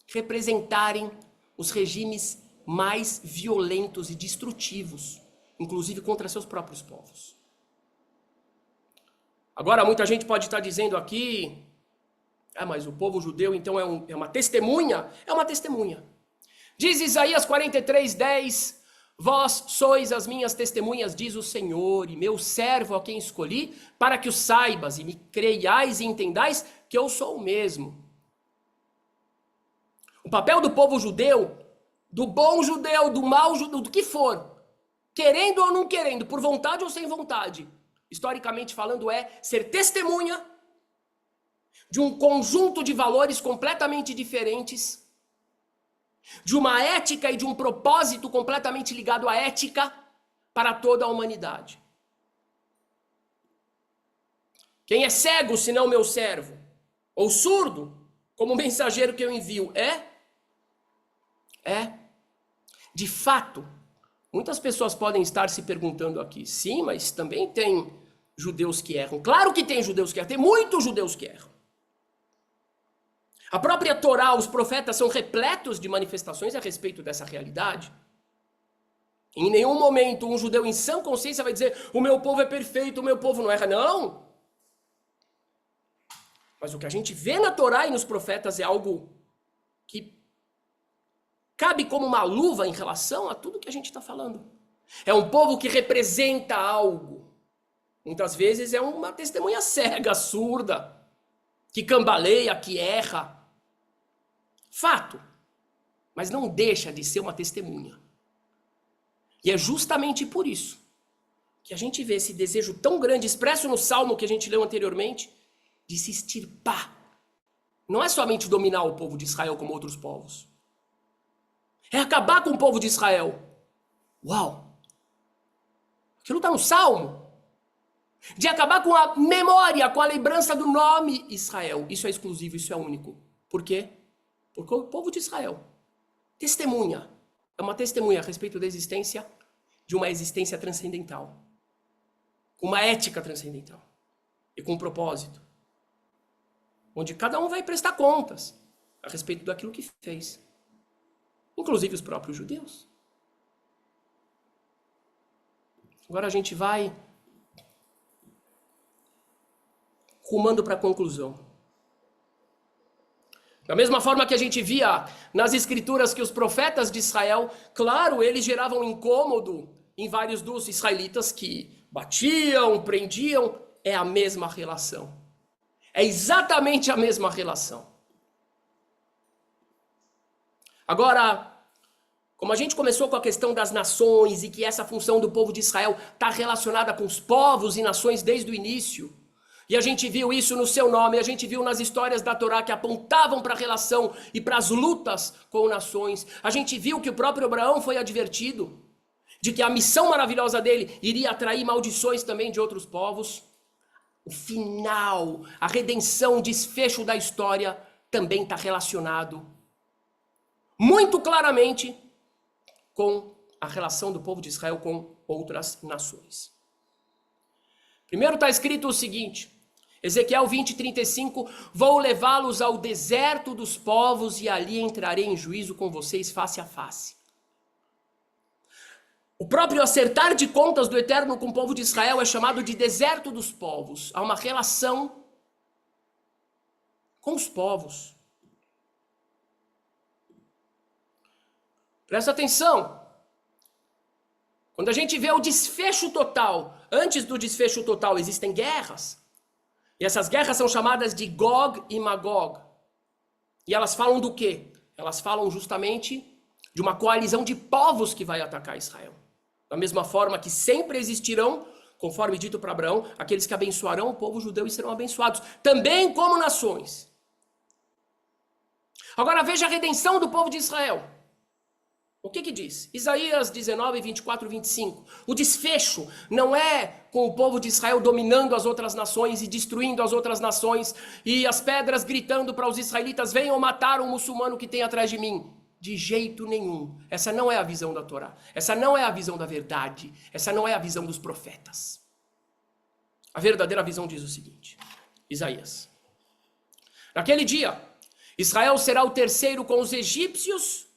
representarem os regimes mais violentos e destrutivos, inclusive contra seus próprios povos. Agora, muita gente pode estar dizendo aqui, mas o povo judeu então é uma testemunha? É uma testemunha. Diz Isaías 43:10, vós sois as minhas testemunhas, diz o Senhor, e meu servo a quem escolhi, para que o saibas e me creiais e entendais que eu sou o mesmo. O papel do povo judeu, do bom judeu, do mau judeu, do que for, querendo ou não querendo, por vontade ou sem vontade, historicamente falando, é ser testemunha de um conjunto de valores completamente diferentes, de uma ética e de um propósito completamente ligado à ética para toda a humanidade. Quem é cego, senão meu servo? Ou surdo, como mensageiro que eu envio? De fato, muitas pessoas podem estar se perguntando aqui, sim, mas também tem judeus que erram. Claro que tem judeus que erram, tem muitos judeus que erram. A própria Torá, os profetas são repletos de manifestações a respeito dessa realidade. Em nenhum momento um judeu em sã consciência vai dizer, o meu povo é perfeito, o meu povo não erra. Não! Mas o que a gente vê na Torá e nos profetas é algo que cabe como uma luva em relação a tudo que a gente está falando. É um povo que representa algo. Muitas vezes é uma testemunha cega, surda, que cambaleia, que erra. Fato. Mas não deixa de ser uma testemunha. E é justamente por isso que a gente vê esse desejo tão grande, expresso no Salmo que a gente leu anteriormente, de se extirpar. Não é somente dominar o povo de Israel como outros povos. É acabar com o povo de Israel. Uau! Aquilo está no Salmo. De acabar com a memória, com a lembrança do nome Israel. Isso é exclusivo, isso é único. Por quê? Porque o povo de Israel testemunha. É uma testemunha a respeito da existência de uma existência transcendental. Com uma ética transcendental. E com um propósito. Onde cada um vai prestar contas a respeito daquilo que fez. Inclusive os próprios judeus. Agora a gente vai rumando para a conclusão. Da mesma forma que a gente via nas escrituras que os profetas de Israel, claro, eles geravam incômodo em vários dos israelitas que batiam, prendiam, é a mesma relação. É exatamente a mesma relação. Agora, Como a gente começou com a questão das nações e que essa função do povo de Israel está relacionada com os povos e nações desde o início, e a gente viu isso no seu nome, a gente viu nas histórias da Torá que apontavam para a relação e para as lutas com nações, a gente viu que o próprio Abraão foi advertido de que a missão maravilhosa dele iria atrair maldições também de outros povos. O final, a redenção, o desfecho da história também está relacionado muito claramente com a relação do povo de Israel com outras nações. Primeiro está escrito o seguinte, Ezequiel 20:35, vou levá-los ao deserto dos povos e ali entrarei em juízo com vocês face a face. O próprio acertar de contas do Eterno com o povo de Israel é chamado de deserto dos povos. Há uma relação com os povos. Presta atenção. Quando a gente vê o desfecho total, antes do desfecho total existem guerras. E essas guerras são chamadas de Gog e Magog. E elas falam do quê? Elas falam justamente de uma coalizão de povos que vai atacar Israel. Da mesma forma que sempre existirão, conforme dito para Abraão, aqueles que abençoarão o povo judeu e serão abençoados, também como nações. Agora veja a redenção do povo de Israel. O que diz? Isaías 19, 24 e 25. O desfecho não é com o povo de Israel dominando as outras nações e destruindo as outras nações e as pedras gritando para os israelitas, venham matar um muçulmano que tem atrás de mim. De jeito nenhum. Essa não é a visão da Torá. Essa não é a visão da verdade. Essa não é a visão dos profetas. A verdadeira visão diz o seguinte. Isaías. Naquele dia, Israel será o terceiro com os egípcios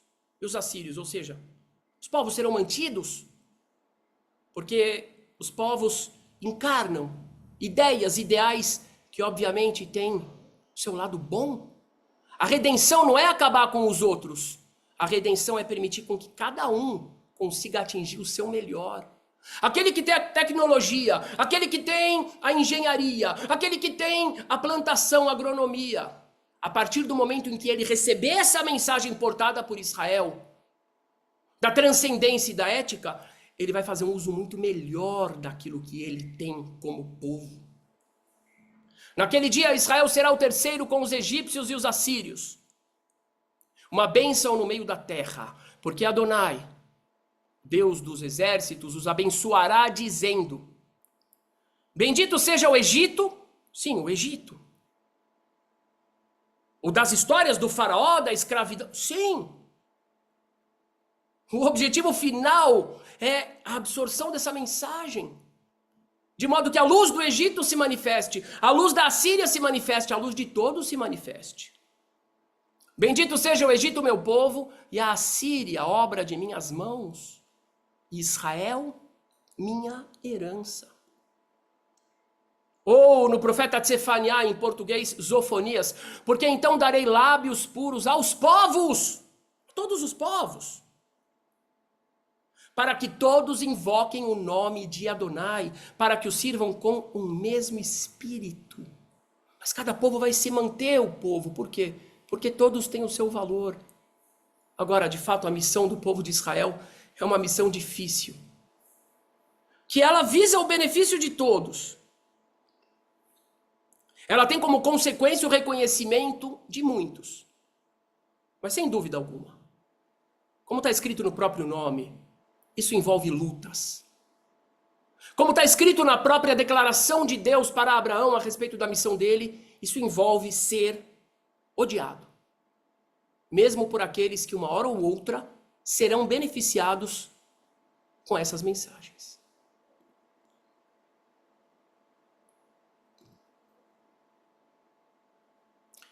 e os assírios, ou seja, os povos serão mantidos porque os povos encarnam ideias, ideais que obviamente têm o seu lado bom. A redenção não é acabar com os outros, a redenção é permitir com que cada um consiga atingir o seu melhor. Aquele que tem a tecnologia, aquele que tem a engenharia, aquele que tem a plantação, a agronomia, a partir do momento em que ele receber essa mensagem portada por Israel, da transcendência e da ética, ele vai fazer um uso muito melhor daquilo que ele tem como povo. Naquele dia, Israel será o terceiro com os egípcios e os assírios. Uma bênção no meio da terra, porque Adonai, Deus dos exércitos, os abençoará dizendo, bendito seja o Egito, sim, o Egito. O das histórias do faraó, da escravidão, sim. O objetivo final é a absorção dessa mensagem. De modo que a luz do Egito se manifeste, a luz da Assíria se manifeste, a luz de todos se manifeste. Bendito seja o Egito, meu povo, e a Assíria, obra de minhas mãos, e Israel, minha herança. Ou no profeta Tsefaniah, em português, Zofonias, porque então darei lábios puros aos povos, todos os povos, para que todos invoquem o nome de Adonai, para que o sirvam com um mesmo espírito. Mas cada povo vai se manter o povo, por quê? Porque todos têm o seu valor. Agora, de fato, a missão do povo de Israel é uma missão difícil, que ela visa o benefício de todos. Ela tem como consequência o reconhecimento de muitos. Mas sem dúvida alguma, como está escrito no próprio nome, isso envolve lutas. Como está escrito na própria declaração de Deus para Abraão a respeito da missão dele, isso envolve ser odiado. Mesmo por aqueles que uma hora ou outra serão beneficiados com essas mensagens.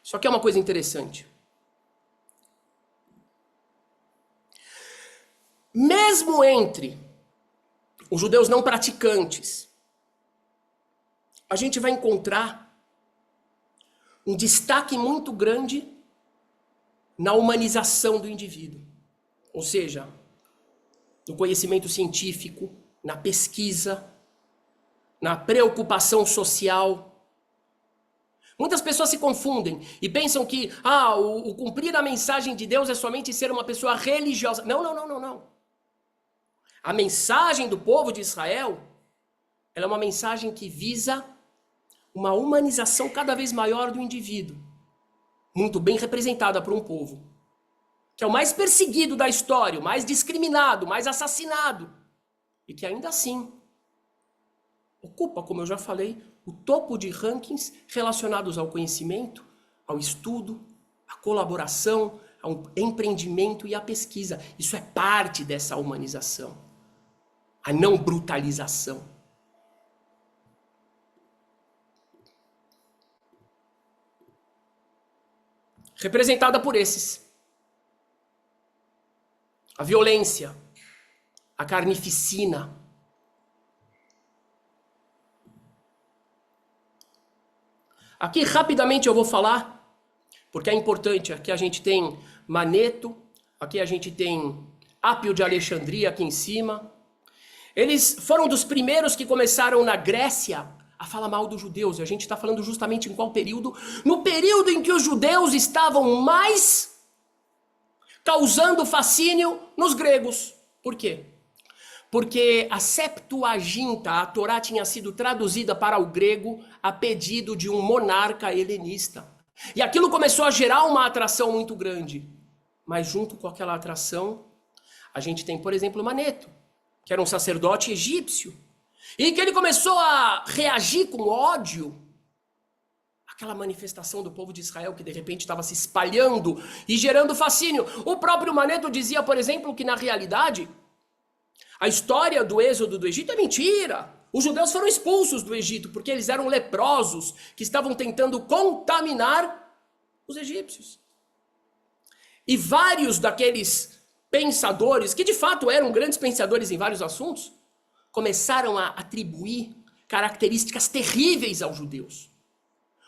Só que é uma coisa interessante. Mesmo entre os judeus não praticantes, a gente vai encontrar um destaque muito grande na humanização do indivíduo. Ou seja, no conhecimento científico, na pesquisa, na preocupação social. Muitas pessoas se confundem e pensam que o cumprir a mensagem de Deus é somente ser uma pessoa religiosa. Não, não, não, não, não. A mensagem do povo de Israel, ela é uma mensagem que visa uma humanização cada vez maior do indivíduo, muito bem representada por um povo, que é o mais perseguido da história, o mais discriminado, o mais assassinado, e que ainda assim ocupa, como eu já falei, o topo de rankings relacionados ao conhecimento, ao estudo, à colaboração, ao empreendimento e à pesquisa. Isso é parte dessa humanização, a não brutalização. Representada por esses. A violência, a carnificina. Aqui rapidamente eu vou falar, porque é importante. Aqui a gente tem Maneto, aqui a gente tem Apio de Alexandria aqui em cima. Eles foram dos primeiros que começaram na Grécia a falar mal dos judeus. E a gente está falando justamente em qual período? No período em que os judeus estavam mais causando fascínio nos gregos. Por quê? Porque a Septuaginta, a Torá, tinha sido traduzida para o grego a pedido de um monarca helenista. E aquilo começou a gerar uma atração muito grande. Mas junto com aquela atração, a gente tem, por exemplo, Maneto, que era um sacerdote egípcio, e que ele começou a reagir com ódio àquela manifestação do povo de Israel que de repente estava se espalhando e gerando fascínio. O próprio Maneto dizia, por exemplo, que na realidade a história do êxodo do Egito é mentira. Os judeus foram expulsos do Egito porque eles eram leprosos que estavam tentando contaminar os egípcios. E vários daqueles pensadores, que de fato eram grandes pensadores em vários assuntos, começaram a atribuir características terríveis aos judeus.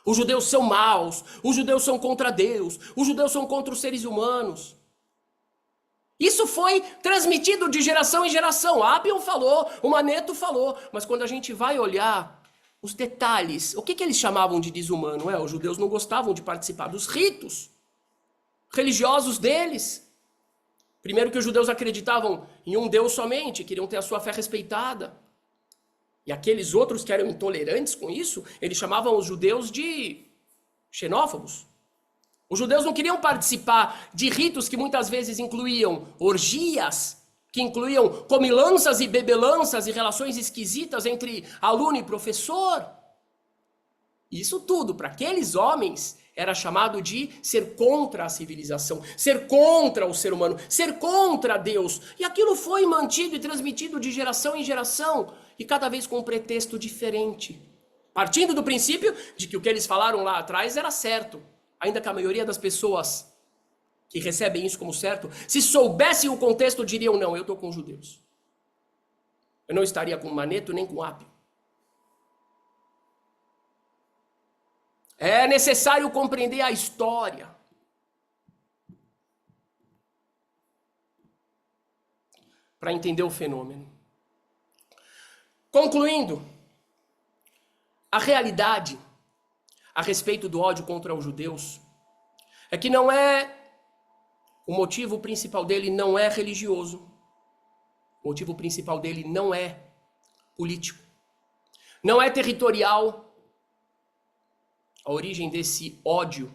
Os judeus são maus, os judeus são contra Deus, os judeus são contra os seres humanos. Isso foi transmitido de geração em geração. Apio falou, o Maneto falou, mas quando a gente vai olhar os detalhes, o que eles chamavam de desumano? Os judeus não gostavam de participar dos ritos religiosos deles. Primeiro que os judeus acreditavam em um Deus somente, queriam ter a sua fé respeitada. E aqueles outros que eram intolerantes com isso, eles chamavam os judeus de xenófobos. Os judeus não queriam participar de ritos que muitas vezes incluíam orgias, que incluíam comilanças e bebelanças e relações esquisitas entre aluno e professor. Isso tudo, para aqueles homens, era chamado de ser contra a civilização, ser contra o ser humano, ser contra Deus. E aquilo foi mantido e transmitido de geração em geração, e cada vez com um pretexto diferente. Partindo do princípio de que o que eles falaram lá atrás era certo. Ainda que a maioria das pessoas que recebem isso como certo, se soubessem o contexto, diriam, não, eu estou com os judeus. Eu não estaria com Maneto nem com Apio. É necessário compreender a história. Para entender o fenômeno. Concluindo, a realidade a respeito do ódio contra os judeus é que o motivo principal dele não é religioso. O motivo principal dele não é político. Não é territorial. A origem desse ódio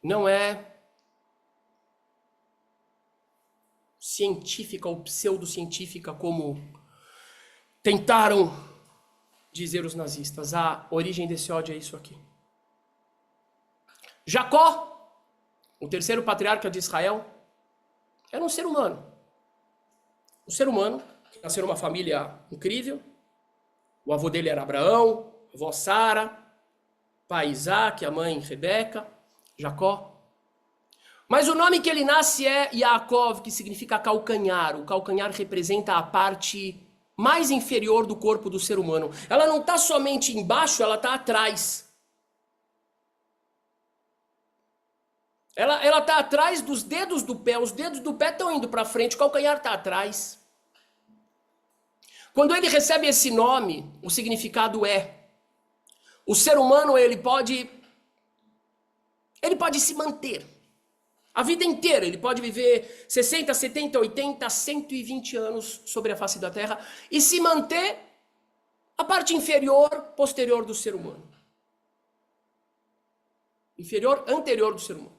não é científica ou pseudocientífica, como tentaram dizer os nazistas. A origem desse ódio é isso aqui. Jacó, o terceiro patriarca de Israel, era um ser humano. Um ser humano que nasceu numa família incrível. O avô dele era Abraão, a avó Sara, pai Isaac, a mãe Rebeca, Jacó. Mas o nome que ele nasce é Yaakov, que significa calcanhar. O calcanhar representa a parte mais inferior do corpo do ser humano. Ela não está somente embaixo, ela está atrás. Ela está atrás dos dedos do pé. Os dedos do pé estão indo para frente, o calcanhar está atrás. Quando ele recebe esse nome, o significado é O ser humano, ele pode se manter. A vida inteira, ele pode viver 60, 70, 80, 120 anos sobre a face da Terra e se manter a parte inferior, posterior do ser humano. Inferior, anterior do ser humano.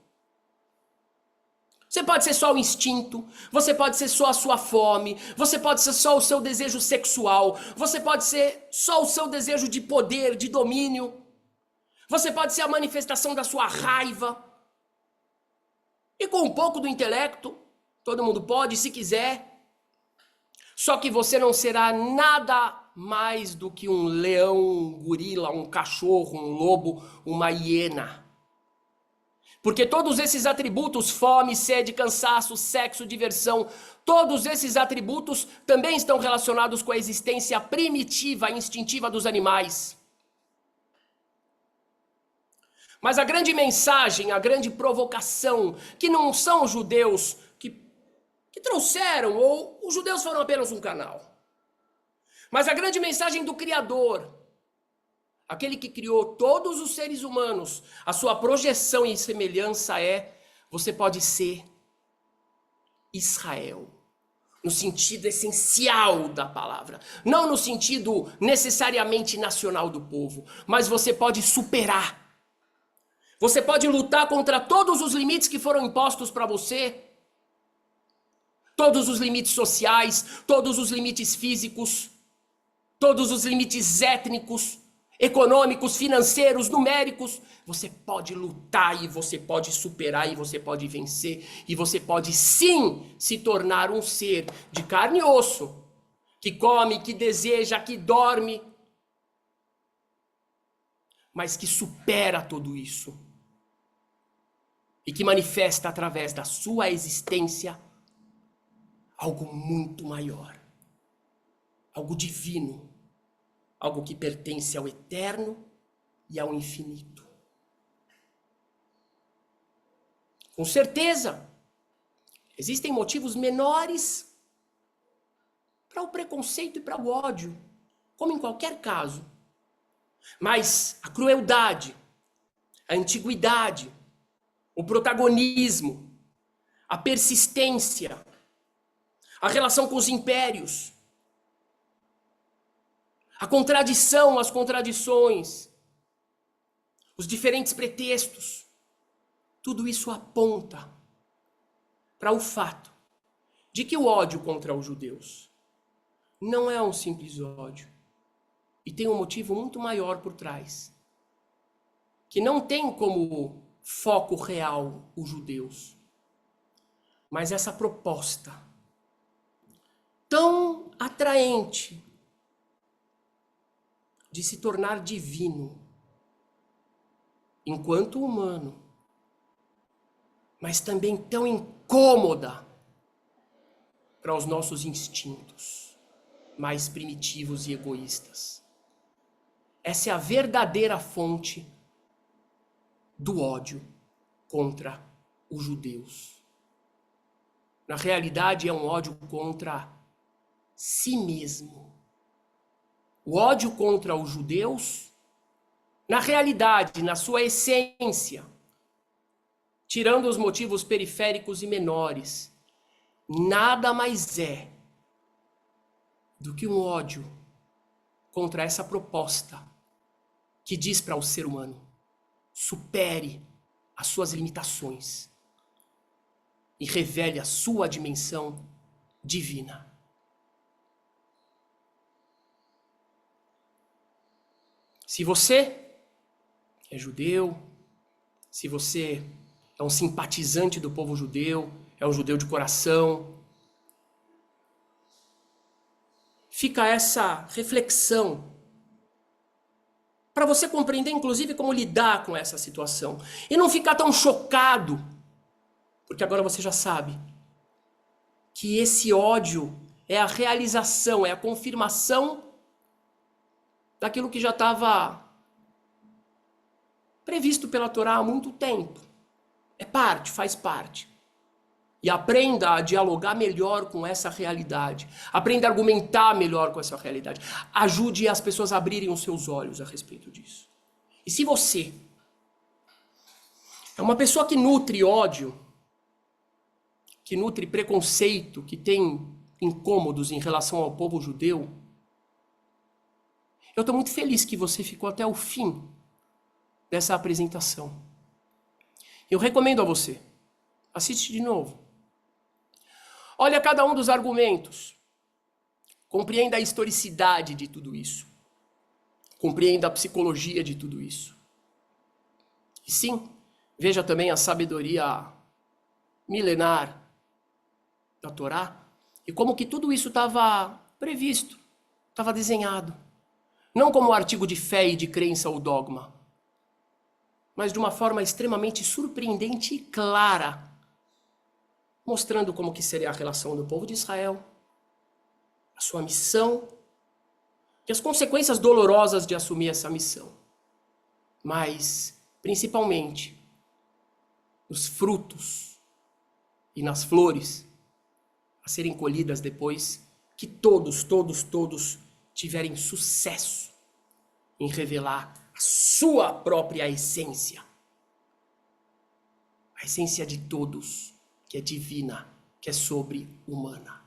Você pode ser só o instinto, você pode ser só a sua fome, você pode ser só o seu desejo sexual, você pode ser só o seu desejo de poder, de domínio, você pode ser a manifestação da sua raiva. E com um pouco do intelecto, todo mundo pode, se quiser. Só que você não será nada mais do que um leão, um gorila, um cachorro, um lobo, uma hiena. Porque todos esses atributos, fome, sede, cansaço, sexo, diversão, todos esses atributos também estão relacionados com a existência primitiva e instintiva dos animais. Mas a grande mensagem, a grande provocação, que não são os judeus que trouxeram, ou os judeus foram apenas um canal. Mas a grande mensagem do Criador, aquele que criou todos os seres humanos, a sua projeção e semelhança é: você pode ser Israel, no sentido essencial da palavra, não no sentido necessariamente nacional do povo, mas você pode superar. Você pode lutar contra todos os limites que foram impostos para você, todos os limites sociais, todos os limites físicos, todos os limites étnicos, econômicos, financeiros, numéricos. Você pode lutar e você pode superar e você pode vencer e você pode sim se tornar um ser de carne e osso, que come, que deseja, que dorme, mas que supera tudo isso e que manifesta através da sua existência algo muito maior, algo divino, algo que pertence ao eterno e ao infinito. Com certeza, existem motivos menores para o preconceito e para o ódio, como em qualquer caso. Mas a crueldade, a antiguidade, o protagonismo, a persistência, a relação com os impérios, a contradição, as contradições, os diferentes pretextos, tudo isso aponta para o fato de que o ódio contra os judeus não é um simples ódio e tem um motivo muito maior por trás, que não tem como foco real os judeus, mas essa proposta tão atraente de se tornar divino enquanto humano, mas também tão incômoda para os nossos instintos mais primitivos e egoístas. Essa é a verdadeira fonte do ódio contra os judeus. Na realidade, é um ódio contra si mesmo. O ódio contra os judeus, na realidade, na sua essência, tirando os motivos periféricos e menores, nada mais é do que um ódio contra essa proposta que diz para o ser humano: supere as suas limitações e revele a sua dimensão divina. Se você é judeu, se você é um simpatizante do povo judeu, é um judeu de coração, fica essa reflexão para você compreender, inclusive, como lidar com essa situação. E não ficar tão chocado, porque agora você já sabe que esse ódio é a realização, é a confirmação daquilo que já estava previsto pela Torá há muito tempo. É parte, faz parte. E aprenda a dialogar melhor com essa realidade. Aprenda a argumentar melhor com essa realidade. Ajude as pessoas a abrirem os seus olhos a respeito disso. E se você é uma pessoa que nutre ódio, que nutre preconceito, que tem incômodos em relação ao povo judeu, eu estou muito feliz que você ficou até o fim dessa apresentação. Eu recomendo a você, assiste de novo. Olha cada um dos argumentos. Compreenda a historicidade de tudo isso. Compreenda a psicologia de tudo isso. E sim, veja também a sabedoria milenar da Torá e como que tudo isso estava previsto, estava desenhado. Não como um artigo de fé e de crença ou dogma, mas de uma forma extremamente surpreendente e clara, mostrando como que seria a relação do povo de Israel, a sua missão e as consequências dolorosas de assumir essa missão. Mas, principalmente, os frutos e nas flores a serem colhidas depois que todos tiverem sucesso em revelar a sua própria essência. A essência de todos, que é divina, que é sobre-humana.